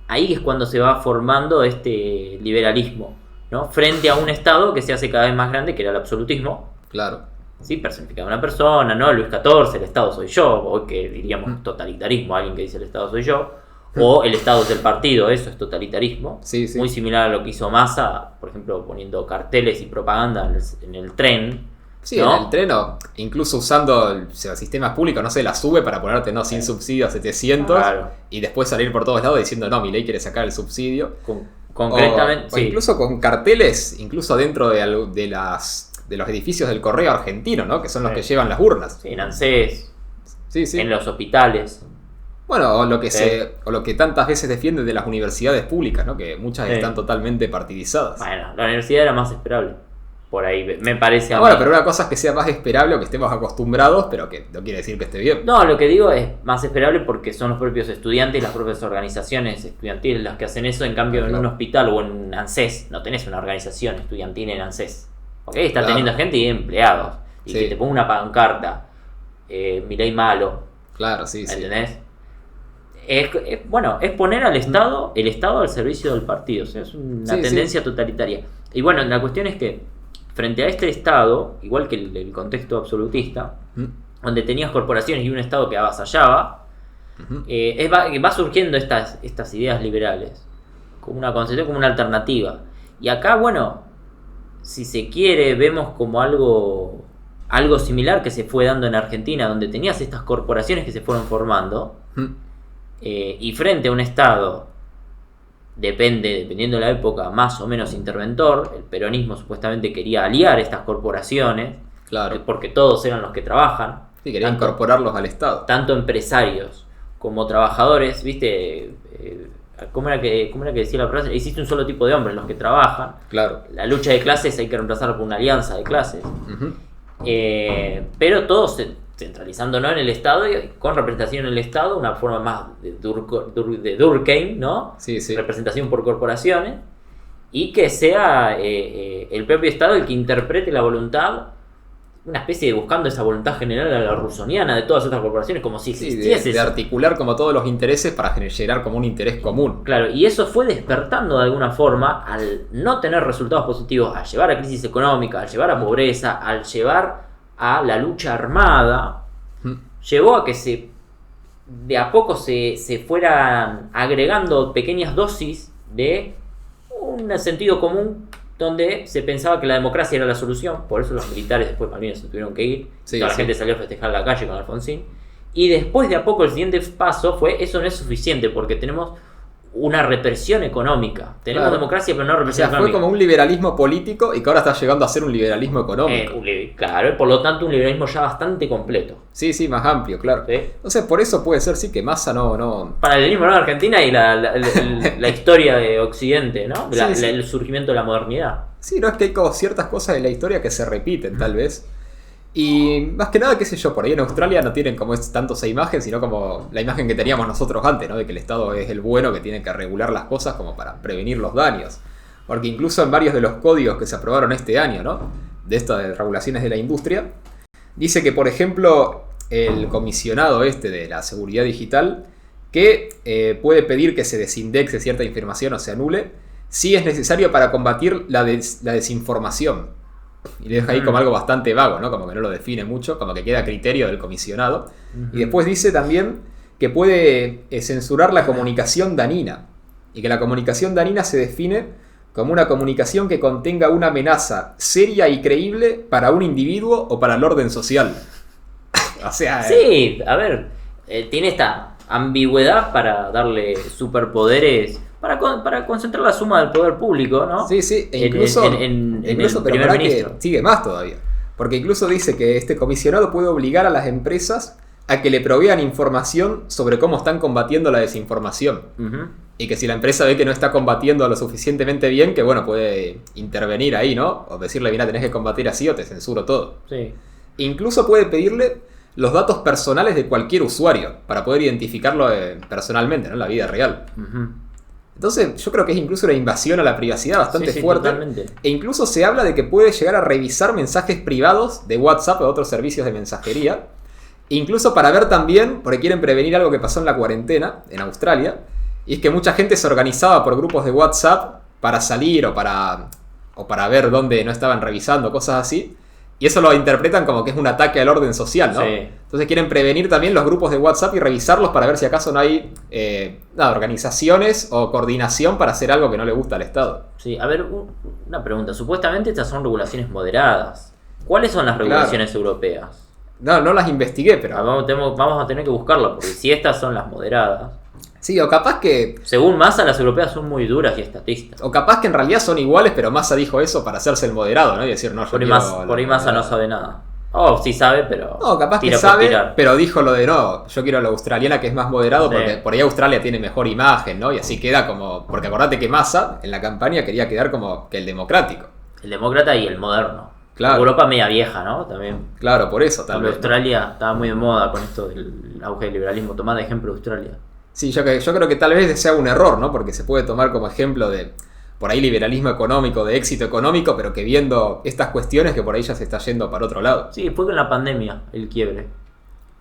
ahí es cuando se va formando este liberalismo, ¿no? Frente a un Estado que se hace cada vez más grande, que era el absolutismo, Claro. ¿sí? Personificaba una persona, ¿no? Luis XIV, el Estado soy yo, o que diríamos totalitarismo, alguien que dice el Estado soy yo, o el Estado es el partido, eso es totalitarismo. Sí, sí. Muy similar a lo que hizo Massa, por ejemplo, poniendo carteles y propaganda en el tren. Sí, ¿no? en el tren, o incluso usando sistemas públicos, no sé, la sube para ponerte, no, sin subsidio a 700, Claro. y después salir por todos lados diciendo, no, mi ley quiere sacar el subsidio. Concretamente, O sí. incluso con carteles, incluso dentro de los edificios del correo argentino, ¿no? Que son los Sí. que llevan las urnas. Sí, en ANSES, Sí, sí. en los hospitales. Bueno, o lo que Sí. o lo que tantas veces defienden de las universidades públicas, ¿no? Que muchas Sí. están totalmente partidizadas. Bueno, la universidad era más esperable. Por ahí, me parece a mí. Bueno, pero una cosa es que sea más esperable o que estemos acostumbrados, pero que no quiere decir que esté bien. No, lo que digo es más esperable porque son los propios estudiantes, las propias organizaciones estudiantiles las que hacen eso. En cambio, en Claro. un hospital o en ANSES no tenés una organización estudiantil en ANSES. ¿Ok? Está Claro. teniendo gente y empleados. Y Sí. que te ponga una pancarta, mi ley malo, Claro, sí, sí. ¿entendés? Bueno, es poner al Estado, el Estado al servicio del partido. O sea, es una Sí, tendencia totalitaria. Y bueno, la cuestión es que frente a este Estado, igual que el contexto absolutista, donde tenías corporaciones y un Estado que avasallaba, Ujú. va surgiendo estas ideas liberales, como una concepción, como una alternativa. Y acá, bueno, si se quiere, vemos como algo similar que se fue dando en Argentina, donde tenías estas corporaciones que se fueron formando, Ujú. y frente a un Estado, dependiendo de la época, más o menos interventor. El peronismo supuestamente quería aliar estas corporaciones, Claro. porque todos eran los que trabajan, Sí, quería tanto- incorporarlos al Estado. tanto empresarios como trabajadores, ¿viste? ¿Cómo era que decía la frase? Existe un solo tipo de hombres, los que trabajan. Claro. La lucha de clases hay que reemplazarla por una alianza de clases. Ujú. Pero todos centralizándonos en el Estado y con representación en el Estado, una forma más de Durkheim, ¿no? Sí, sí. Representación por corporaciones, y que sea el propio Estado el que interprete la voluntad, una especie de buscando esa voluntad general a la rusoniana de todas estas corporaciones, como si Sí, existiese de eso. articular como todos los intereses para generar como un interés común. Claro, y eso fue despertando de alguna forma al no tener resultados positivos, al llevar a crisis económica, al llevar a pobreza, al llevar a la lucha armada, llevó a que de a poco se fueran agregando pequeñas dosis de un sentido común donde se pensaba que la democracia era la solución. Por eso los militares después Malvinas se tuvieron que ir, Sí, toda la sí. gente salió a festejar en la calle con Alfonsín. Y después de a poco el siguiente paso fue: eso no es suficiente porque tenemos una represión económica. Tenemos Claro. democracia, pero no O represión sea, fue económica. como un liberalismo político y que ahora está llegando a ser un liberalismo económico. Claro, por lo tanto un liberalismo ya bastante completo. Sí, sí, más amplio, claro. ¿Sí? Entonces, por eso puede ser, sí, que Massa no... Paralelismo, ¿no? Argentina y la historia de Occidente, ¿no? Sí, sí. El surgimiento de la modernidad. Sí, no, es que hay como ciertas cosas de la historia que se repiten, tal vez. Y más que nada, qué sé yo, por ahí en Australia no tienen como tanto esa imagen, sino como la imagen que teníamos nosotros antes, ¿no? De que el Estado es el bueno que tiene que regular las cosas como para prevenir los daños. Porque incluso en varios de los códigos que se aprobaron este año, ¿no? De estas de regulaciones de la industria, dice que, por ejemplo, el comisionado este de la seguridad digital, que puede pedir que se desindexe cierta información o se anule, si es necesario para combatir la desinformación. Y le deja ahí como algo bastante vago, ¿no? Como que no lo define mucho, como que queda a criterio del comisionado. Y después dice también que puede censurar la comunicación danina. Y que la comunicación danina se define como una comunicación que contenga una amenaza seria y creíble para un individuo o para el orden social. O sea... Sí, a ver, tiene esta ambigüedad para darle superpoderes, para concentrar la suma del poder público, ¿no? Sí, sí, e incluso, en el pero primer verdad que ministro. sigue más todavía. Porque incluso dice que este comisionado puede obligar a las empresas a que le provean información sobre cómo están combatiendo la desinformación. Ujú. Y que si la empresa ve que no está combatiendo lo suficientemente bien, que bueno, puede intervenir ahí, ¿no? O decirle, mira, tenés que combatir así o te censuro todo. Sí. Incluso puede pedirle los datos personales de cualquier usuario para poder identificarlo personalmente, ¿no? En la vida real. Ujú. Entonces yo creo que es incluso una invasión a la privacidad bastante Sí, fuerte. totalmente. E incluso se habla de que puede llegar a revisar mensajes privados de WhatsApp o otros servicios de mensajería. Incluso para ver también, porque quieren prevenir algo que pasó en la cuarentena en Australia. Y es que mucha gente se organizaba por grupos de WhatsApp para salir o para ver dónde no estaban revisando, cosas así. Y eso lo interpretan como que es un ataque al orden social, ¿no? Sí. Entonces quieren prevenir también los grupos de WhatsApp y revisarlos para ver si acaso no hay organizaciones o coordinación para hacer algo que no le gusta al Estado. Sí, a ver, una pregunta. Supuestamente estas son regulaciones moderadas. ¿Cuáles son las regulaciones europeas? No las investigué, pero... Vamos a tener que buscarlas, porque si estas son las moderadas, Sí, o capaz que... según Massa, las europeas son muy duras y estatistas. O capaz que en realidad son iguales, pero Massa dijo eso para hacerse el moderado, ¿no? Y decir, no, yo Por ahí, quiero por ahí la Massa no moderada. sabe nada. Oh, sí sabe, pero... No, capaz que tira por sabe, tirar. pero dijo lo de no, yo quiero la australiana que es más moderado Sí. porque por ahí Australia tiene mejor imagen, ¿no? Y así queda como... Porque acordate que Massa en la campaña quería quedar como que el democrático. El demócrata y el moderno. Claro. Europa media vieja, ¿no? También. Claro, por eso tal También vez. ¿no? Australia estaba muy de moda con esto del auge del liberalismo. Tomá de ejemplo Australia. Sí, yo creo que tal vez sea un error, ¿no? Porque se puede tomar como ejemplo de, por ahí, liberalismo económico, de éxito económico, pero que viendo estas cuestiones que por ahí ya se está yendo para otro lado. Sí, fue con la pandemia el quiebre.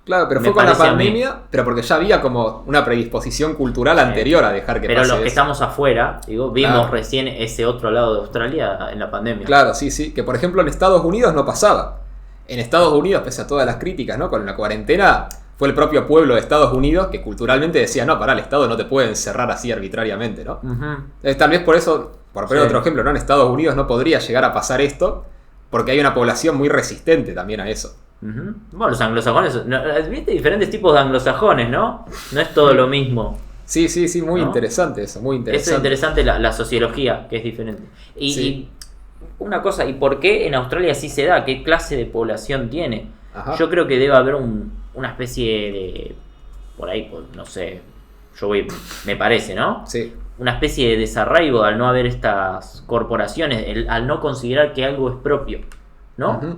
Claro, pero Me fue con la parece a mí. pandemia, pero porque ya había como una predisposición cultural anterior a dejar que Pero pase los que eso. estamos afuera, digo, vimos Claro. recién ese otro lado de Australia en la pandemia. Claro, sí, sí. Que por ejemplo en Estados Unidos no pasaba. En Estados Unidos, pese a todas las críticas, ¿no? Con la cuarentena, fue el propio pueblo de Estados Unidos que culturalmente decía, no, pará, el Estado no te puede encerrar así arbitrariamente, ¿no? Ujú. Tal vez por eso, por poner Sí. otro ejemplo, ¿no? En Estados Unidos no podría llegar a pasar esto, porque hay una población muy resistente también a eso. Ujú. Bueno, los anglosajones, viste diferentes tipos de anglosajones, ¿no? No es todo lo mismo. Sí, sí, sí, muy ¿No? interesante eso, muy Eso es interesante. interesante la sociología, que es diferente. Y, Sí. y una cosa, ¿y por qué en Australia sí se da? ¿Qué clase de población tiene? Ajá. Yo creo que debe haber una especie de, por ahí, no sé, me parece, ¿no? Sí, Una especie de desarraigo al no haber estas corporaciones, al no considerar que algo es propio, ¿no? Ujú.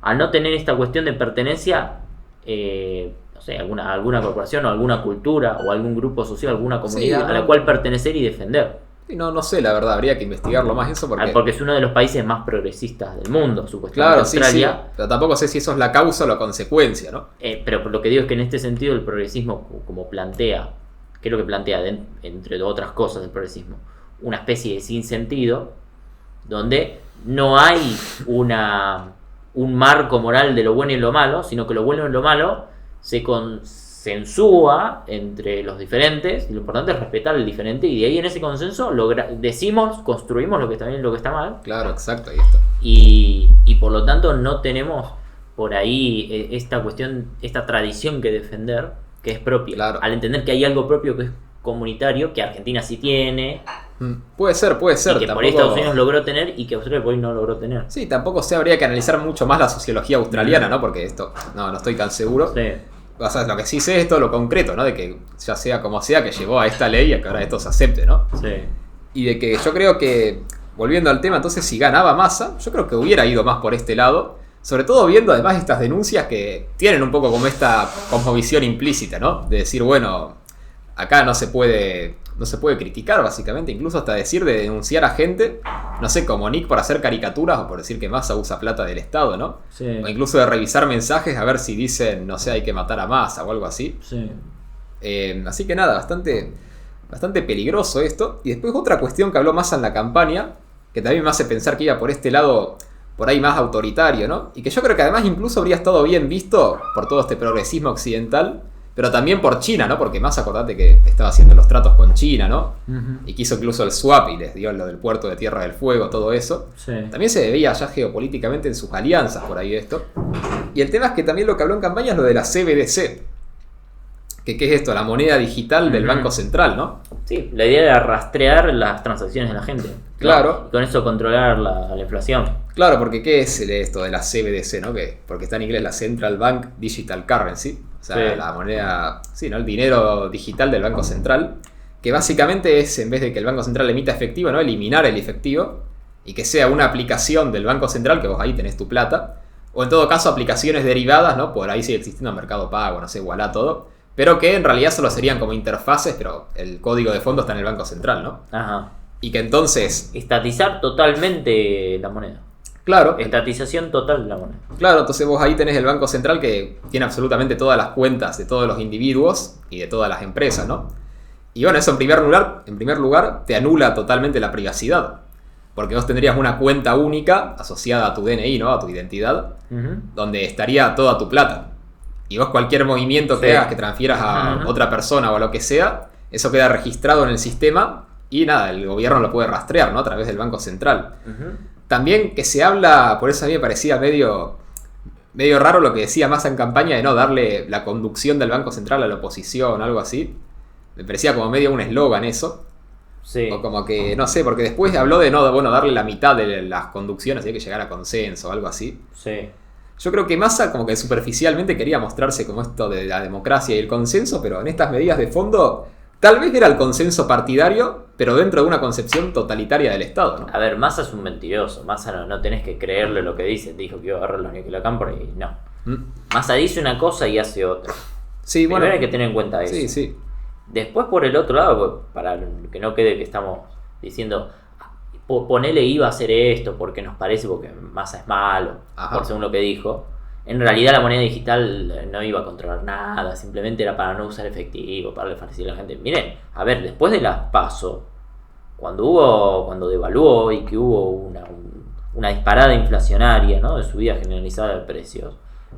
Al no tener esta cuestión de pertenencia, no sé, alguna corporación o alguna cultura o algún grupo social, alguna comunidad Sí, a la ¿no? cual pertenecer y defender. Y no sé, la verdad, habría que investigarlo más eso Porque es uno de los países más progresistas del mundo, supuestamente Claro, sí, sí. Australia. Pero tampoco sé si eso es la causa o la consecuencia, ¿no? Pero lo que digo es que en este sentido el progresismo, como plantea, ¿qué es lo que plantea entre otras cosas del progresismo? Una especie de sinsentido donde no hay un marco moral de lo bueno y lo malo, sino que lo bueno y lo malo se consensúa entre los diferentes y lo importante es respetar al diferente y de ahí en ese consenso construimos lo que está bien y lo que está mal Claro, exacto, ahí está. y por lo tanto no tenemos por ahí esta cuestión, esta tradición que defender que es propia. Claro. Al entender que hay algo propio que es comunitario que Argentina sí tiene. Puede ser. Y que Tampoco... por ahí Estados Unidos logró tener y que Australia por ahí no logró tener. Sí, tampoco habría que analizar mucho más la sociología australiana, ¿no? Porque esto, no estoy tan seguro. Sí. O sea, lo que sí sé es todo lo concreto, ¿no? De que ya sea como sea, que llegó a esta ley y que ahora esto se acepte, ¿no? Sí. Y de que yo creo que, volviendo al tema, entonces si ganaba Massa, yo creo que hubiera ido más por este lado. Sobre todo viendo además estas denuncias que tienen un poco como esta cosmovisión implícita, ¿no? De decir, bueno, acá no se puede criticar básicamente, incluso hasta decir de denunciar a gente, no sé, como Nick por hacer caricaturas o por decir que Massa usa plata del Estado, ¿no? Sí. O incluso de revisar mensajes a ver si dicen, no sé, hay que matar a Massa o algo así. Sí. Así que nada, bastante peligroso esto. Y después otra cuestión que habló Massa en la campaña, que también me hace pensar que iba por este lado por ahí más autoritario, ¿no? Y que yo creo que además incluso habría estado bien visto por todo este progresismo occidental, pero también por China, ¿no? Porque Massa, acordate que estaba haciendo los tratos con China, ¿no? Uh-huh. Y que hizo incluso el swap y les dio lo del puerto de Tierra del Fuego, todo eso. Sí. También se veía ya geopolíticamente en sus alianzas por ahí esto. Y el tema es que también lo que habló en campaña es lo de la CBDC. ¿Qué es esto? La moneda digital del Banco Central, ¿no? Sí, la idea era rastrear las transacciones de la gente. Claro. Y con eso controlar la inflación. Claro, porque ¿qué es esto de la CBDC, no? Porque está en inglés la Central Bank Digital Currency. O sea, Sí. la moneda, sí, ¿no? El dinero digital del Banco Central. Que básicamente es, en vez de que el Banco Central emita efectivo, ¿no? Eliminar el efectivo. Y que sea una aplicación del Banco Central, que vos ahí tenés tu plata. O en todo caso, aplicaciones derivadas, ¿no? Por ahí sigue existiendo Mercado Pago, no sé, Wallah, todo. Pero que en realidad solo serían como interfaces, pero el código de fondo está en el Banco Central, ¿no? Ajá. Y que entonces... Estatizar totalmente la moneda. Claro. Estatización total de la moneda. Claro, entonces vos ahí tenés el Banco Central que tiene absolutamente todas las cuentas de todos los individuos y de todas las empresas, ¿no? Y bueno, eso en primer lugar te anula totalmente la privacidad. Porque vos tendrías una cuenta única asociada a tu DNI, ¿no? A tu identidad, donde estaría toda tu plata. Y vos cualquier movimiento que hagas, que transfieras a otra persona o a lo que sea, eso queda registrado en el sistema y nada, el gobierno lo puede rastrear, ¿no? A través del Banco Central. También que se habla, por eso a mí me parecía medio raro lo que decía Massa en campaña de no darle la conducción del Banco Central a la oposición, algo así. Me parecía como medio un eslogan eso. Sí. O como que, no sé, porque después habló de no, bueno, darle la mitad de las conducciones, hay que llegar a consenso o algo así. Sí. Yo creo que Massa como que superficialmente quería mostrarse como esto de la democracia y el consenso, pero en estas medidas de fondo tal vez era el consenso partidario, pero dentro de una concepción totalitaria del Estado, ¿no? A ver, Massa es un mentiroso. Massa no tenés que creerle lo que dice. Dijo que iba a agarrar los Nicolás Cámpora y no. Massa dice una cosa y hace otra. Sí, Primero bueno, hay que tener en cuenta eso. sí, sí. Después, por el otro lado, para que no quede que estamos diciendo ponele iba a hacer esto porque nos parece, porque Massa es malo, por según lo que dijo. En realidad la moneda digital no iba a controlar nada, simplemente era para no usar efectivo, para facilitar a la gente. Miren, a ver, después de las PASO, cuando devaluó y que hubo una disparada inflacionaria, ¿no? De subida generalizada de precios,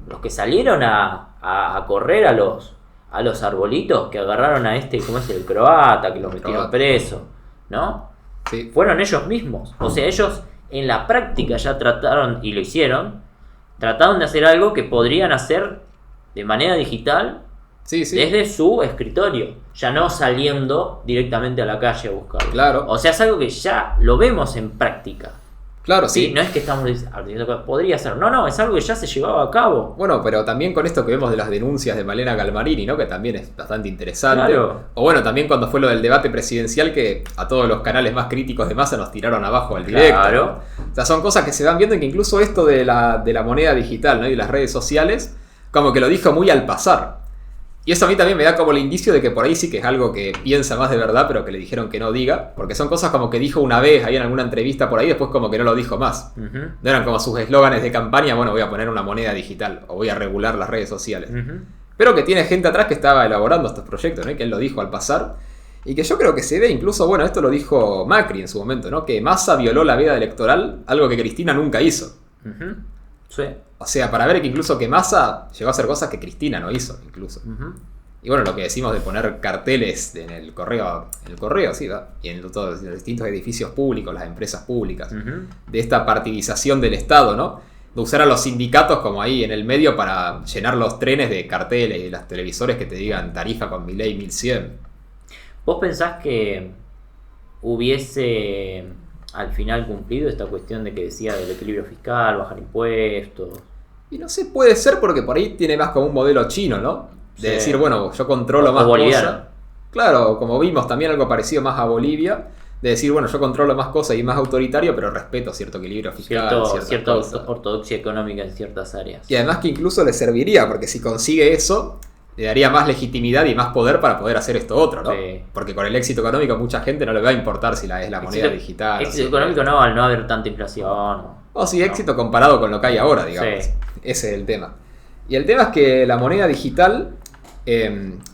los que salieron a correr a los arbolitos que agarraron a ¿cómo es el croata? Que lo metieron preso, ¿no? Sí. Fueron ellos mismos. O sea, ellos en la práctica ya trataron, y lo hicieron, trataron de hacer algo que podrían hacer de manera digital desde su escritorio, ya no saliendo directamente a la calle a buscarlo. Claro. O sea, es algo que ya lo vemos en práctica. Claro, sí. No es que estamos diciendo que podría ser. No, es algo que ya se llevaba a cabo. Bueno, pero también con esto que vemos de las denuncias de Malena Galmarini, ¿no? Que también es bastante interesante. Claro. O bueno, también cuando fue lo del debate presidencial que a todos los canales más críticos de Massa nos tiraron abajo al directo. Claro. ¿no? O sea, son cosas que se van viendo y que incluso esto de la moneda digital, ¿no? Y las redes sociales, como que lo dijo muy al pasar. Y eso a mí también me da como el indicio de que por ahí sí que es algo que piensa más de verdad, pero que le dijeron que no diga. Porque son cosas como que dijo una vez ahí en alguna entrevista por ahí, después como que no lo dijo más. No eran como sus eslóganes de campaña, bueno, voy a poner una moneda digital o voy a regular las redes sociales. Pero que tiene gente atrás que estaba elaborando estos proyectos, ¿no? Y que él lo dijo al pasar. Y que yo creo que se ve incluso, bueno, esto lo dijo Macri en su momento, ¿no? Que Massa violó la veda electoral, algo que Cristina nunca hizo. Sí. O sea, para ver que incluso que Massa llegó a hacer cosas que Cristina no hizo, incluso. Y bueno, lo que decimos de poner carteles en el correo, sí, ¿verdad? Y en todos los distintos edificios públicos, las empresas públicas, de esta partidización del Estado, ¿no? De usar a los sindicatos como ahí en el medio para llenar los trenes de carteles y los televisores que te digan tarifa con Milei 1100. ¿Vos pensás que hubiese al final cumplido esta cuestión de que decía del equilibrio fiscal, bajar impuestos? Y no sé, puede ser porque por ahí tiene más como un modelo chino, ¿no? De Sí. decir, bueno, yo controlo más boliviano. cosas. Claro, como vimos también algo parecido más a Bolivia, de decir, bueno, yo controlo más cosas y más autoritario, pero respeto cierto equilibrio fiscal, ciertas Cierta cosas. ortodoxia económica en ciertas áreas. Y además que incluso le serviría, porque si consigue eso, le daría más legitimidad y más poder para poder hacer esto otro, ¿no? Sí. Porque con el éxito económico mucha gente no le va a importar si es la moneda digital. Éxito o económico no, al no haber tanta inflación. O sí, éxito comparado con lo que hay ahora, digamos. Sí. Ese es el tema. Y el tema es que la moneda digital,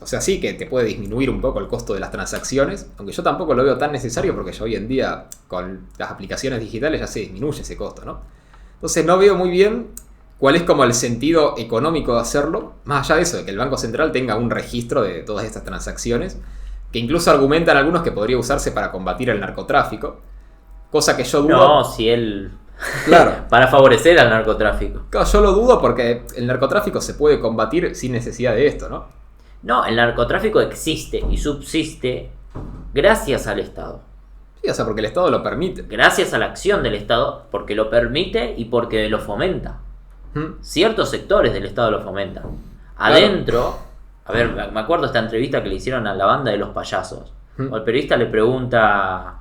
o sea, sí que te puede disminuir un poco el costo de las transacciones, aunque yo tampoco lo veo tan necesario porque ya hoy en día con las aplicaciones digitales ya se disminuye ese costo, ¿no? Entonces no veo muy bien cuál es como el sentido económico de hacerlo, más allá de eso, de que el Banco Central tenga un registro de todas estas transacciones, que incluso argumentan algunos que podría usarse para combatir el narcotráfico, cosa que yo dudo. No, si él... Claro. Para favorecer al narcotráfico. Claro, yo lo dudo porque el narcotráfico se puede combatir sin necesidad de esto, ¿no? No, el narcotráfico existe y subsiste gracias al Estado. Sí, o sea, porque el Estado lo permite. Gracias a la acción del Estado, porque lo permite y porque lo fomenta. ¿Mm? Ciertos sectores del Estado lo fomentan. Adentro, a ver, me acuerdo esta entrevista que le hicieron a la banda de los payasos. ¿Mm? El periodista le pregunta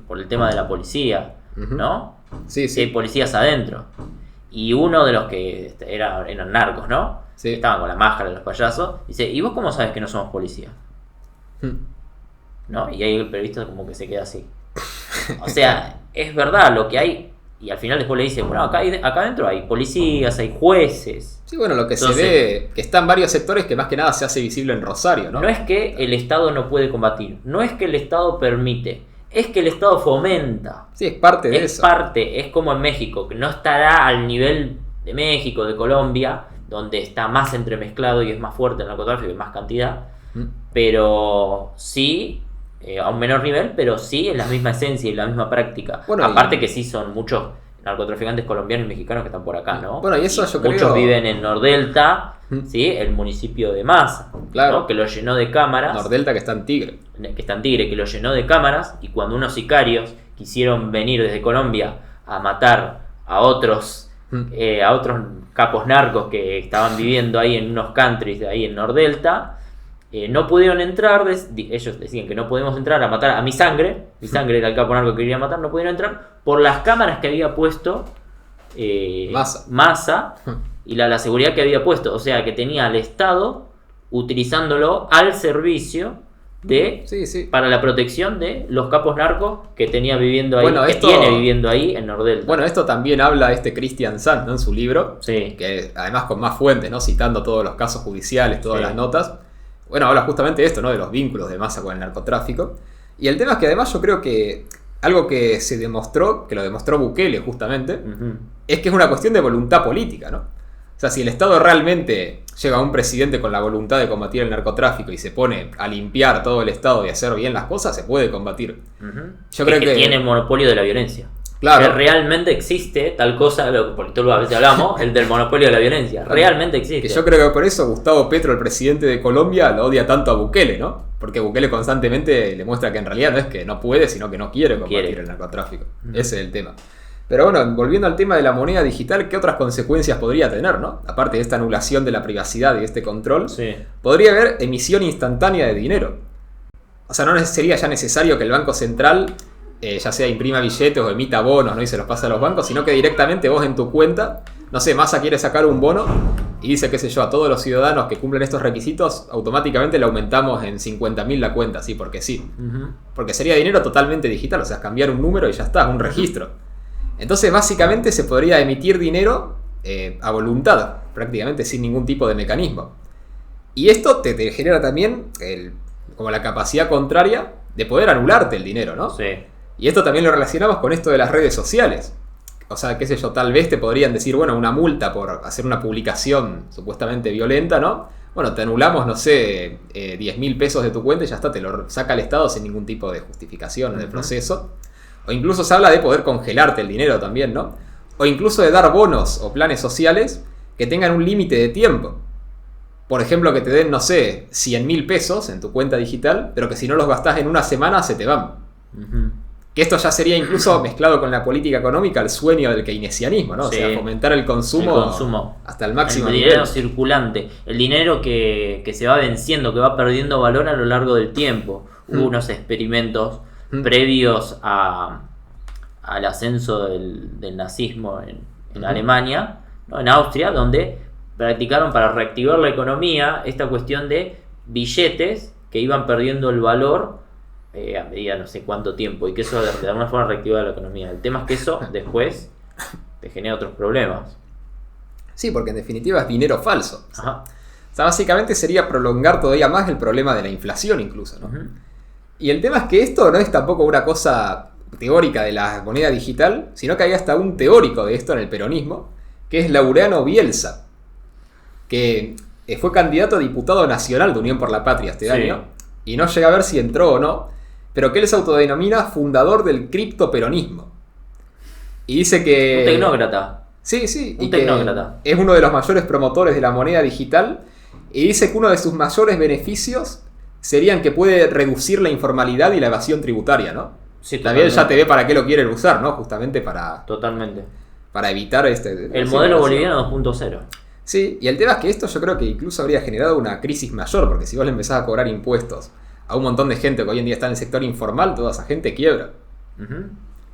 por el tema de la policía, Ujú. ¿no? Sí, Si hay sí. policías adentro. Y uno de los que eran narcos, ¿no? Sí. Estaban con la máscara de los payasos. Dice, ¿y vos cómo sabes que no somos policías? ¿Mm? ¿No? Y ahí el periodista como que se queda así. O sea, es verdad lo que hay. Y al final después le dice, bueno, acá adentro hay policías, hay jueces. Sí, bueno, lo que Entonces, se ve, que está en varios sectores que más que nada se hace visible en Rosario, ¿no? No es que el Estado no puede combatir, no es que el Estado permite, es que el Estado fomenta. Sí, es parte de Es eso. parte, es como en México, que no estará al nivel de México, de Colombia, donde está más entremezclado y es más fuerte el narcotráfico y más cantidad, ¿Mm? pero sí, a un menor nivel, pero sí es la misma esencia y la misma práctica. Bueno, aparte y- que sí son muchos narcotraficantes colombianos y mexicanos que están por acá, ¿no? Bueno, y eso yo creo- Muchos viven en Nordelta, ¿Mm? ¿sí? El municipio de Massa, Claro. ¿no? Que lo llenó de cámaras. Nordelta que está en Tigre. Que está en Tigre, que lo llenó de cámaras, y cuando unos sicarios quisieron venir desde Colombia a matar a otros capos narcos que estaban viviendo ahí en unos countries de ahí en Nordelta, no pudieron entrar, ellos decían que no podemos entrar a matar a mi sangre era el capo narco que quería matar, no pudieron entrar por las cámaras que había puesto Massa y la seguridad que había puesto, o sea que tenía al Estado utilizándolo al servicio de Sí, sí. para la protección de los capos narcos que tenía viviendo ahí, Bueno, que esto- tiene viviendo ahí en Nordelta. Bueno, esto también habla Christian Sand, ¿no? En su libro, Sí. que además con más fuentes, ¿no? Citando todos los casos judiciales, todas Sí. las notas. Bueno, habla justamente de esto, ¿no? De los vínculos de Massa con el narcotráfico. Y el tema es que además yo creo que algo que se demostró, que lo demostró Bukele justamente, Ujú. es que es una cuestión de voluntad política, ¿no? O sea, si el Estado realmente llega a un presidente con la voluntad de combatir el narcotráfico y se pone a limpiar todo el Estado y hacer bien las cosas, se puede combatir. Ujú. Yo Es creo que que- tiene el monopolio de la violencia. Claro. Que realmente existe tal cosa, porque tú a veces hablamos, el del monopolio de la violencia. Realmente existe. Que yo creo que por eso Gustavo Petro, el presidente de Colombia, lo odia tanto a Bukele, ¿no? Porque Bukele constantemente le muestra que en realidad no es que no puede, sino que no quiere combatir Quiere. el narcotráfico. Ese es el tema. Pero bueno, volviendo al tema de la moneda digital, ¿qué otras consecuencias podría tener, no? Aparte de esta anulación de la privacidad y de este control, Sí. podría haber emisión instantánea de dinero. O sea, no sería ya necesario que el Banco Central, ya sea imprima billetes o emita bonos, ¿no? Y se los pasa a los bancos, sino que directamente vos en tu cuenta, no sé, Massa quiere sacar un bono y dice, qué sé yo, a todos los ciudadanos que cumplen estos requisitos, automáticamente le aumentamos en 50.000 la cuenta, sí, porque sí. Ujú. Porque sería dinero totalmente digital, o sea, cambiar un número y ya está, un registro. Entonces, básicamente se podría emitir dinero a voluntad, prácticamente sin ningún tipo de mecanismo. Y esto te genera también como la capacidad contraria de poder anularte el dinero, ¿no? Sí. Y esto también lo relacionamos con esto de las redes sociales. O sea, qué sé yo, tal vez te podrían decir, bueno, una multa por hacer una publicación supuestamente violenta, ¿no? Bueno, te anulamos, no sé, 10.000 pesos de tu cuenta y ya está, te lo saca el Estado sin ningún tipo de justificación en el proceso. O incluso se habla de poder congelarte el dinero también, ¿no? O incluso de dar bonos o planes sociales que tengan un límite de tiempo. por ejemplo, que te den, no sé, 100.000 pesos en tu cuenta digital, pero que si no los gastás en una semana se te van. Ujú. Que esto ya sería incluso mezclado con la política económica el sueño del keynesianismo, ¿no? Sí. O sea, fomentar el consumo, hasta hasta el máximo el dinero nivel. circulante, el dinero que se va venciendo, que va perdiendo valor a lo largo del tiempo. Hubo unos experimentos previos al ascenso del nazismo en Alemania, ¿no? En Austria, donde practicaron para reactivar la economía esta cuestión de billetes que iban perdiendo el valor a medida no sé cuánto tiempo, y que eso de alguna forma reactivaba la economía. El tema es que eso después te genera otros problemas. Sí, porque en definitiva es dinero falso. Ajá. O sea, básicamente sería prolongar todavía más el problema de la inflación incluso, ¿no? Ujú. Y el tema es que esto no es tampoco una cosa teórica de la moneda digital, sino que hay hasta un teórico de esto en el peronismo, que es Laureano Bielsa, que fue candidato a diputado nacional de Unión por la Patria este Sí. año, y no llega a ver si entró o no, pero que él se autodenomina fundador del criptoperonismo. Y dice que... Un tecnócrata. Sí, sí. Un y que tecnócrata. es uno de los mayores promotores de la moneda digital. Y dice que uno de sus mayores beneficios serían que puede reducir la informalidad y la evasión tributaria, ¿no? Sí, También ya te totalmente. ve para qué lo quieren usar, ¿no? Justamente Totalmente. para evitar El modelo boliviano 2.0. Sí, y el tema es que esto yo creo que incluso habría generado una crisis mayor, porque si vos le empezás a cobrar impuestos a un montón de gente que hoy en día está en el sector informal, toda esa gente quiebra. Ujú.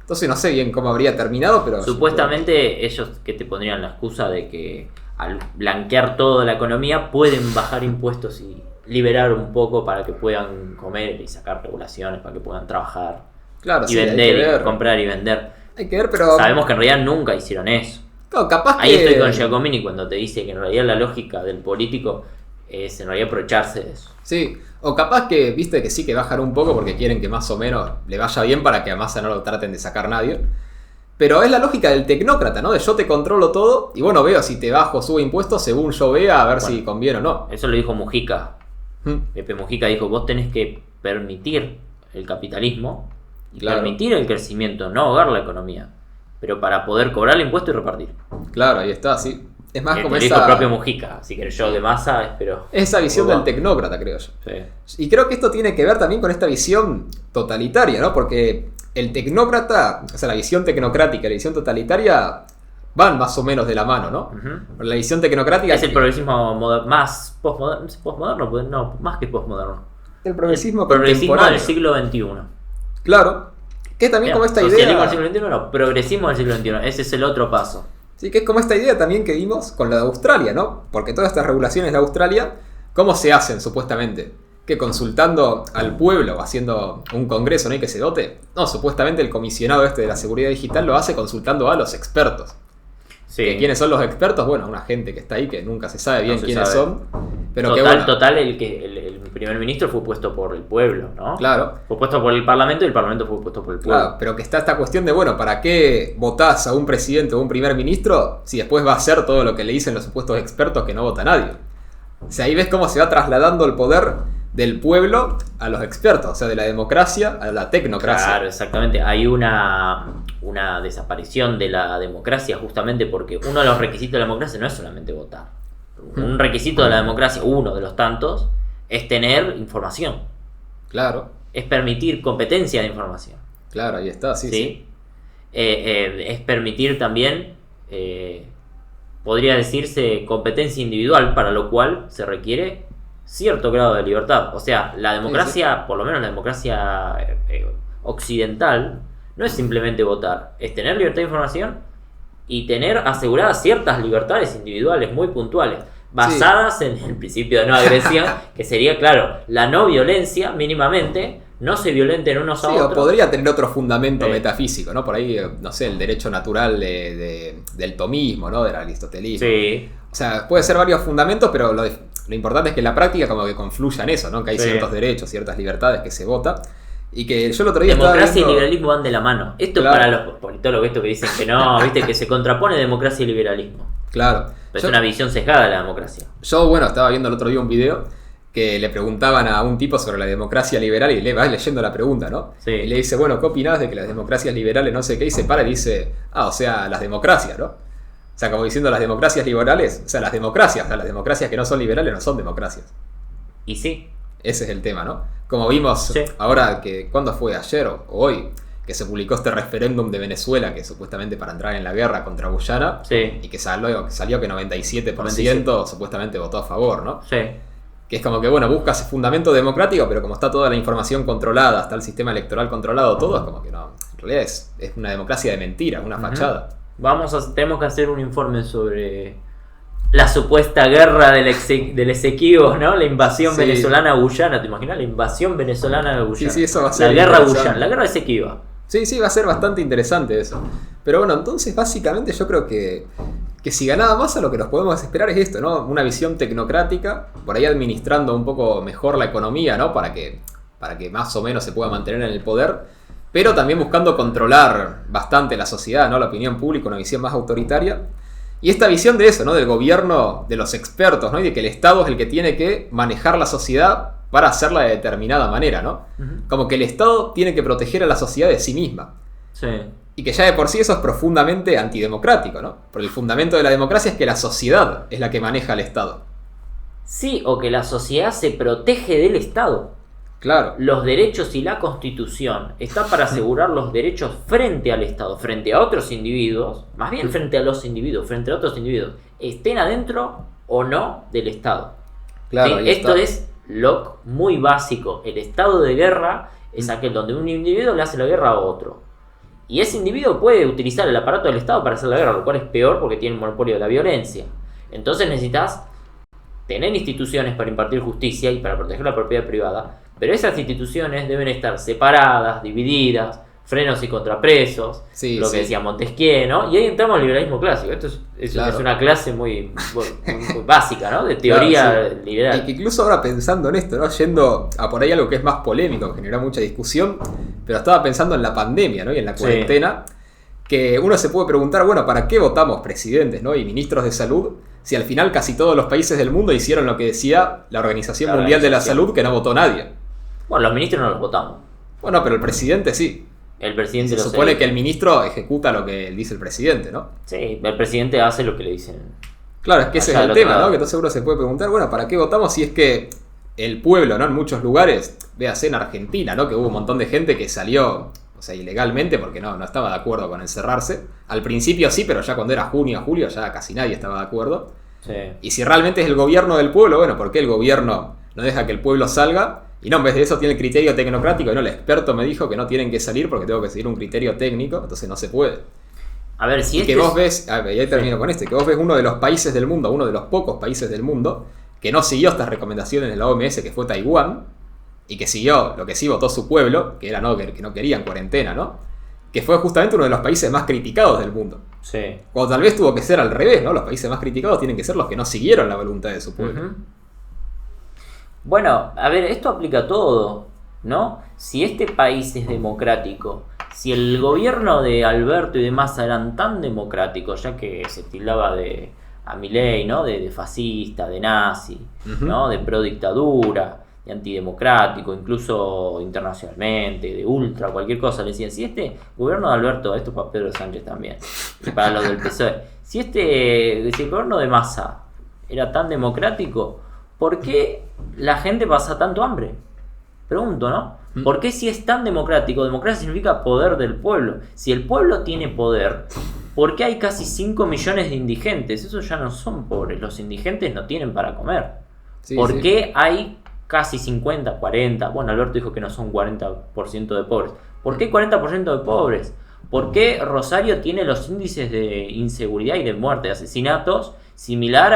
Entonces no sé bien cómo habría terminado, pero... Supuestamente ellos que te pondrían la excusa de que al blanquear toda la economía pueden bajar impuestos y liberar un poco para que puedan comer y sacar regulaciones, para que puedan trabajar Claro, y sí, hay que vender, y ver. comprar y vender. Hay que ver, pero... Sabemos que en realidad nunca hicieron eso. Claro, capaz Ahí que... estoy con Giacomini cuando te dice que en realidad la lógica del político es en realidad aprovecharse de eso. Sí, o capaz que, viste, que sí que bajan un poco porque quieren que más o menos le vaya bien para que a Massa no lo traten de sacar nadie. Pero es la lógica del tecnócrata, ¿no? De yo te controlo todo y bueno, veo si te bajo o subo impuestos según yo vea, a ver Bueno. si conviene o no. Eso lo dijo Mujica. Mm, Pepe Mujica dijo, vos tenés que permitir el capitalismo y Claro. permitir el crecimiento, no ahogar la economía, pero para poder cobrar el impuesto y repartir. Claro, ahí está, sí. Es más como Lo dijo el esa, propio Mujica, así que yo de Massa espero. esa visión Bueno. del tecnócrata, creo yo. Sí. Y creo que esto tiene que ver también con esta visión totalitaria, ¿no? Porque el tecnócrata, o sea, la visión tecnocrática y la visión totalitaria van más o menos de la mano, ¿no? Ujú. La visión tecnocrática... Es el progresismo más postmoderno, pues no, más que postmoderno. el progresismo El progresismo contemporáneo. del siglo XXI. Claro. Que también como esta Socialismo idea... del siglo XXI, no, progresismo del siglo XXI. Ese es el otro paso. Sí, que es como esta idea también que vimos con la de Australia, ¿no? Porque todas estas regulaciones de Australia, ¿cómo se hacen supuestamente? ¿Que consultando al pueblo, haciendo un congreso, ¿no? Y que se dote? No, supuestamente el comisionado este de la seguridad digital lo hace consultando a los expertos. Sí. ¿Que ¿Quiénes son los expertos? Bueno, una gente que está ahí que nunca se sabe bien No se quiénes sabe. son. Pero Total, que bueno, el primer ministro fue puesto por el pueblo, ¿no? claro. Fue puesto por el parlamento y el parlamento fue puesto por el pueblo. Claro, pero que está esta cuestión de, bueno, ¿para qué votás a un presidente o un primer ministro si después va a hacer todo lo que le dicen los supuestos expertos que no vota nadie? O sea, ahí ves cómo se va trasladando el poder del pueblo a los expertos, o sea, de la democracia a la tecnocracia. Claro, exactamente. Hay una desaparición de la democracia justamente porque uno de los requisitos de la democracia no es solamente votar. Un requisito de la democracia, uno de los tantos, es tener información. Claro, Es permitir competencia de información. claro, ahí está, sí, ¿Sí? sí. Es permitir también, podría decirse, competencia individual, para lo cual se requiere cierto grado de libertad. O sea, la democracia, por lo menos la democracia occidental, no es simplemente votar, es tener libertad de información y tener aseguradas ciertas libertades individuales muy puntuales, basadas en el principio de no agresión, que sería, claro, la no violencia mínimamente, no se violenten unos a Sí, o otros. podría tener otro fundamento Sí. metafísico, ¿no? Por ahí, no sé, el derecho natural del tomismo, ¿no? Del aristotelismo. Sí, O sea, puede ser varios fundamentos, pero lo importante es que en la práctica como que confluya en eso, ¿no? Que hay Sí. ciertos derechos, ciertas libertades que se vota. Y que yo el otro día democracia estaba y viendo... liberalismo van de la mano. Esto Claro. es para los politólogos, esto que dicen que no, viste, que se contrapone democracia y liberalismo. Claro. Pero Yo- es una visión sesgada de la democracia. Yo, bueno, estaba viendo el otro día un video que le preguntaban a un tipo sobre la democracia liberal y le vas leyendo la pregunta, ¿no? Sí. Y le dice, bueno, ¿qué opinás de que las democracias liberales no sé qué? Y se para y dice, o sea, las democracias, ¿no? O sea, como diciendo las democracias liberales, o sea, las democracias que no son liberales no son democracias. Y sí. Ese es el tema, ¿no? Como vimos Sí. ahora que, ¿cuándo fue? Ayer o hoy, que se publicó este referéndum de Venezuela, que supuestamente para entrar en la guerra contra Guyana, Sí. y que salió que 97% 97. supuestamente votó a favor, ¿no? Sí. Que es como que, bueno, buscas fundamento democrático, pero como está toda la información controlada, está el sistema electoral controlado, todo, es como que no, en realidad es una democracia de mentira, una fachada. Tenemos que hacer un informe sobre la supuesta guerra del Esequibo, ¿no? La invasión Sí. venezolana a Guyana, ¿te imaginas? La invasión venezolana a Guyana. Sí, eso va a ser la guerra interesante. Guyana, la guerra de Esequiba. Sí, va a ser bastante interesante eso. Pero bueno, entonces básicamente yo creo que si ganaba Massa lo que nos podemos esperar es esto, ¿no? Una visión tecnocrática, por ahí administrando un poco mejor la economía, ¿no? Para que más o menos se pueda mantener en el poder, pero también buscando controlar bastante la sociedad, ¿no? La opinión pública, una visión más autoritaria. Y esta visión de eso, ¿no? Del gobierno, de los expertos, ¿no? Y de que el Estado es el que tiene que manejar la sociedad para hacerla de determinada manera, ¿no? Como que el Estado tiene que proteger a la sociedad de sí misma. Sí. Y que ya de por sí eso es profundamente antidemocrático, ¿no? Porque el fundamento de la democracia es que la sociedad es la que maneja al Estado. Sí, o que la sociedad se protege del Estado. Claro. Los derechos y la Constitución está para asegurar los derechos frente al Estado, frente a otros individuos, más bien frente a los individuos, frente a otros individuos, estén adentro o no del Estado. Claro, ¿Sí? ahí Esto está. es lo muy básico. El estado de guerra es aquel donde un individuo le hace la guerra a otro. Y ese individuo puede utilizar el aparato del Estado para hacer la guerra, lo cual es peor porque tiene el monopolio de la violencia. Entonces necesitas tener instituciones para impartir justicia y para proteger la propiedad privada, pero esas instituciones deben estar separadas, divididas, frenos y contrapesos, Sí, lo que sí. decía Montesquieu, ¿no? Y ahí entramos al liberalismo clásico. Esto es Claro. una clase muy básica, ¿no? De teoría Claro, sí. liberal. Y que incluso ahora pensando en esto, ¿no? Yendo a por ahí algo que es más polémico, que genera mucha discusión, pero estaba pensando en la pandemia, ¿no? Y en la Sí. cuarentena, que uno se puede preguntar, bueno, ¿para qué votamos presidentes, ¿no? Y ministros de salud, si al final casi todos los países del mundo hicieron lo que decía la Organización La Mundial de la organización. Salud, que no votó nadie? Bueno, los ministros no los votamos. Bueno, pero el presidente sí. El presidente Se lo supone elige. que el ministro ejecuta lo que dice el presidente, ¿no? Sí, el presidente hace lo que le dicen. Claro, es que ese es Allá el del otro tema, lado. ¿no? Que entonces uno se puede preguntar, bueno, ¿para qué votamos si es que el pueblo, ¿no? En muchos lugares, véase en Argentina, ¿no? Que hubo un montón de gente que salió, o sea, ilegalmente porque no estaba de acuerdo con encerrarse. Al principio sí, pero ya cuando era junio, julio, ya casi nadie estaba de acuerdo. Sí. Y si realmente es el gobierno del pueblo, bueno, ¿por qué el gobierno no deja que el pueblo salga? Y no, en vez de eso tiene el criterio tecnocrático, y no, el experto me dijo que no tienen que salir porque tengo que seguir un criterio técnico, entonces no se puede. A ver, si Y este que vos es- ves, a ver, y ahí termino con que vos ves uno de los países del mundo, uno de los pocos países del mundo, que no siguió estas recomendaciones de la OMS, que fue Taiwán, y que siguió lo que sí votó su pueblo, que era no, que no querían cuarentena, ¿no? Que fue justamente uno de los países más criticados del mundo. Sí. Cuando tal vez tuvo que ser al revés, ¿no? Los países más criticados tienen que ser los que no siguieron la voluntad de su pueblo. Ujú. Bueno, a ver, esto aplica a todo, ¿no? Si este país es democrático, si el gobierno de Alberto y de Massa eran tan democráticos, ya que se tildaba a Milei, ¿no? De fascista, de nazi, Ujú. ¿no? De pro dictadura, de antidemocrático, incluso internacionalmente, de ultra, cualquier cosa. Le decían, si este gobierno de Alberto, esto para Pedro Sánchez también, y para los del PSOE, si el gobierno de Massa era tan democrático, ¿por qué la gente pasa tanto hambre? Pregunto, ¿no? ¿Por qué si es tan democrático? Democracia significa poder del pueblo. Si el pueblo tiene poder, ¿por qué hay casi 5 millones de indigentes? Esos ya no son pobres. Los indigentes no tienen para comer. Sí, ¿Por sí. qué hay casi 50, 40? Bueno, Alberto dijo que no son 40% de pobres. ¿Por qué hay 40% de pobres? ¿Por qué Rosario tiene los índices de inseguridad y de muerte, de asesinatos, similar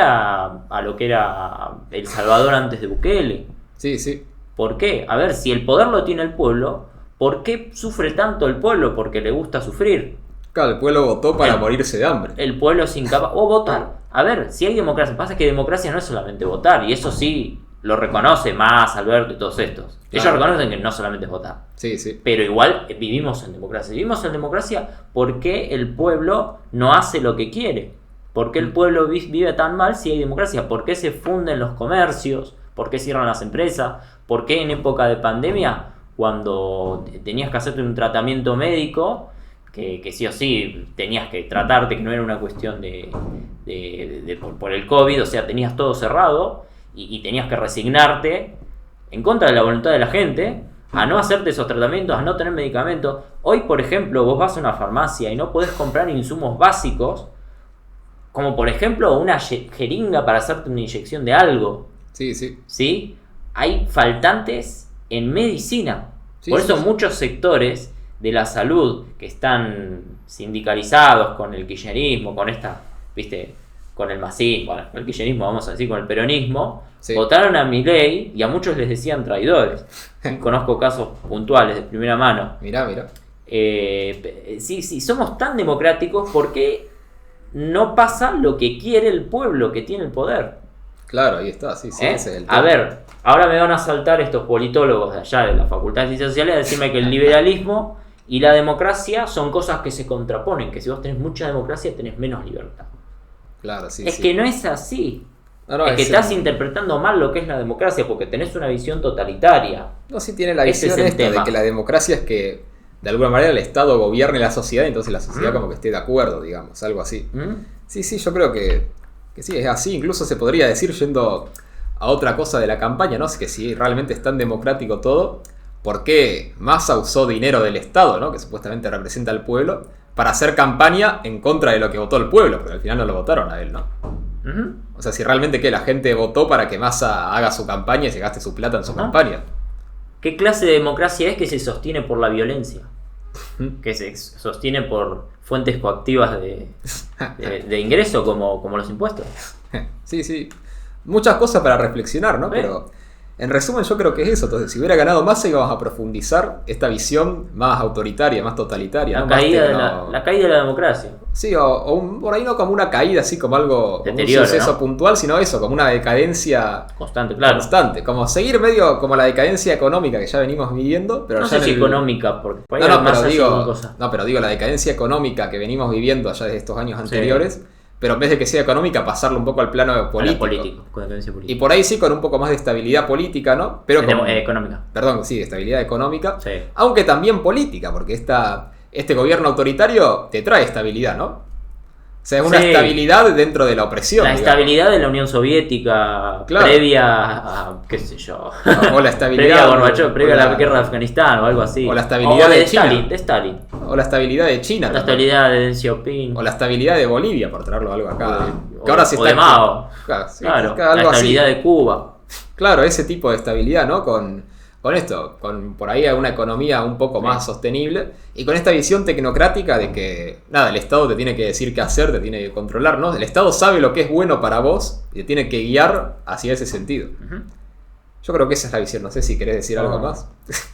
a lo que era El Salvador antes de Bukele? Sí, sí. ¿Por qué? A ver, si el poder lo tiene el pueblo, ¿por qué sufre tanto el pueblo? Porque le gusta sufrir. Claro, el pueblo votó para El- morirse de hambre. El pueblo es incapaz. O votar. A ver, si hay democracia. Pasa que democracia no es solamente votar. Y eso sí lo reconoce más Alberto y todos estos. Ellos Claro. reconocen que no solamente es votar. Sí, sí. Pero igual vivimos en democracia. Vivimos en democracia porque el pueblo no hace lo que quiere. ¿Por qué el pueblo vive tan mal si hay democracia? ¿Por qué se funden los comercios? ¿Por qué cierran las empresas? ¿Por qué en época de pandemia, cuando tenías que hacerte un tratamiento médico, que sí o sí tenías que tratarte, que no era una cuestión por el COVID, o sea, tenías todo cerrado y tenías que resignarte en contra de la voluntad de la gente a no hacerte esos tratamientos, a no tener medicamentos. Hoy, por ejemplo, vos vas a una farmacia y no podés comprar insumos básicos, como por ejemplo una jeringa para hacerte una inyección de algo. Sí, sí. ¿Sí? Hay faltantes en medicina. Sí, por eso sí. muchos sectores de la salud que están sindicalizados con el kirchnerismo, con esta, viste, con el masismo, bueno, el kirchnerismo, vamos a decir, con el peronismo, Sí. votaron a Milei y a muchos les decían traidores. Conozco casos puntuales de primera mano. Mirá, mirá. Si somos tan democráticos, ¿por qué no pasa lo que quiere el pueblo que tiene el poder? Claro, ahí está, sí, sí, ese es el tema. A ver, ahora me van a saltar estos politólogos de allá de la Facultad de Ciencias Sociales a decirme que el liberalismo y la democracia son cosas que se contraponen, que si vos tenés mucha democracia tenés menos libertad. Claro, sí, Es sí. que no es así. No, es que es estás el- interpretando mal lo que es la democracia porque tenés una visión totalitaria. No, sí tiene la Ese visión es el esta de tema. que la democracia es que de alguna manera el Estado gobierne la sociedad y entonces la sociedad Mm. como que esté de acuerdo, digamos, algo así. ¿Mm? Sí, sí, yo creo que sí, es así. Incluso se podría decir, yendo a otra cosa de la campaña, ¿no? Es que si realmente es tan democrático todo, ¿por qué Massa usó dinero del Estado, ¿no? Que supuestamente representa al pueblo, para hacer campaña en contra de lo que votó el pueblo? Porque al final no lo votaron a él, ¿no? Ujú. O sea, si realmente que la gente votó para que Massa haga su campaña y se gaste su plata en su Ajá. campaña. ¿Qué clase de democracia es que se sostiene por la violencia? Ujú. Que se sostiene por fuentes coactivas de ingreso como los impuestos. Sí, sí. Muchas cosas para reflexionar, ¿no? Sí. Pero en resumen yo creo que es eso. Entonces, si hubiera ganado Massa íbamos a profundizar esta visión más autoritaria, más totalitaria. La ¿no? Más caída, tecno- la caída de la democracia. Sí, por ahí no como una caída, así como algo, como un Deterioro, suceso ¿no? puntual, sino eso, como una decadencia Constante, claro. constante. Como seguir medio como la decadencia económica que ya venimos viviendo, pero No ya sé en si el- económica, porque por ahí No, hay no, más pero así digo, como cosa. no, pero digo la decadencia económica que venimos viviendo allá desde estos años anteriores, pero en vez de que sea económica, pasarlo un poco al plano político. Con decadencia Y política. por ahí sí con un poco más de estabilidad política, ¿no? Pero con, Económica. perdón, sí, de estabilidad económica, Sí. aunque también política, porque este gobierno autoritario te trae estabilidad, ¿no? O sea, es una Sí. estabilidad dentro de la opresión. La digamos. estabilidad de la Unión Soviética Claro. previa a, qué sé yo, O la estabilidad. previa a Gorbachev, previa o a la guerra de Afganistán o algo así. o la estabilidad de China. Stalin. O la estabilidad de China. La también. estabilidad de Deng Xiaoping. O la estabilidad de Bolivia, por traerlo algo acá. O- que ahora se o está. de Mao. Claro, sí, Claro, algo la estabilidad así. de Cuba. Claro, ese tipo de estabilidad, ¿no? Con esto, con por ahí una economía un poco Sí. más sostenible y con esta visión tecnocrática de que, nada, el Estado te tiene que decir qué hacer, te tiene que controlar, ¿no? El Estado sabe lo que es bueno para vos y te tiene que guiar hacia ese sentido. Ujú. Yo creo que esa es la visión, no sé si querés decir algo No. más.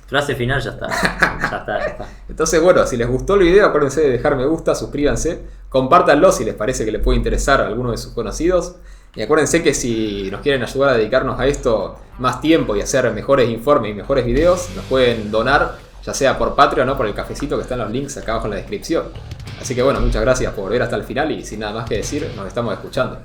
Frase final, ya está. Ya está. Entonces, bueno, si les gustó el video, acuérdense de dejar me gusta, suscríbanse, compártanlo si les parece que les puede interesar a alguno de sus conocidos. Y acuérdense que si nos quieren ayudar a dedicarnos a esto más tiempo y hacer mejores informes y mejores videos, nos pueden donar, ya sea por Patreon o por el cafecito que están los links acá abajo en la descripción. Así que bueno, muchas gracias por ver hasta el final y sin nada más que decir, nos estamos escuchando.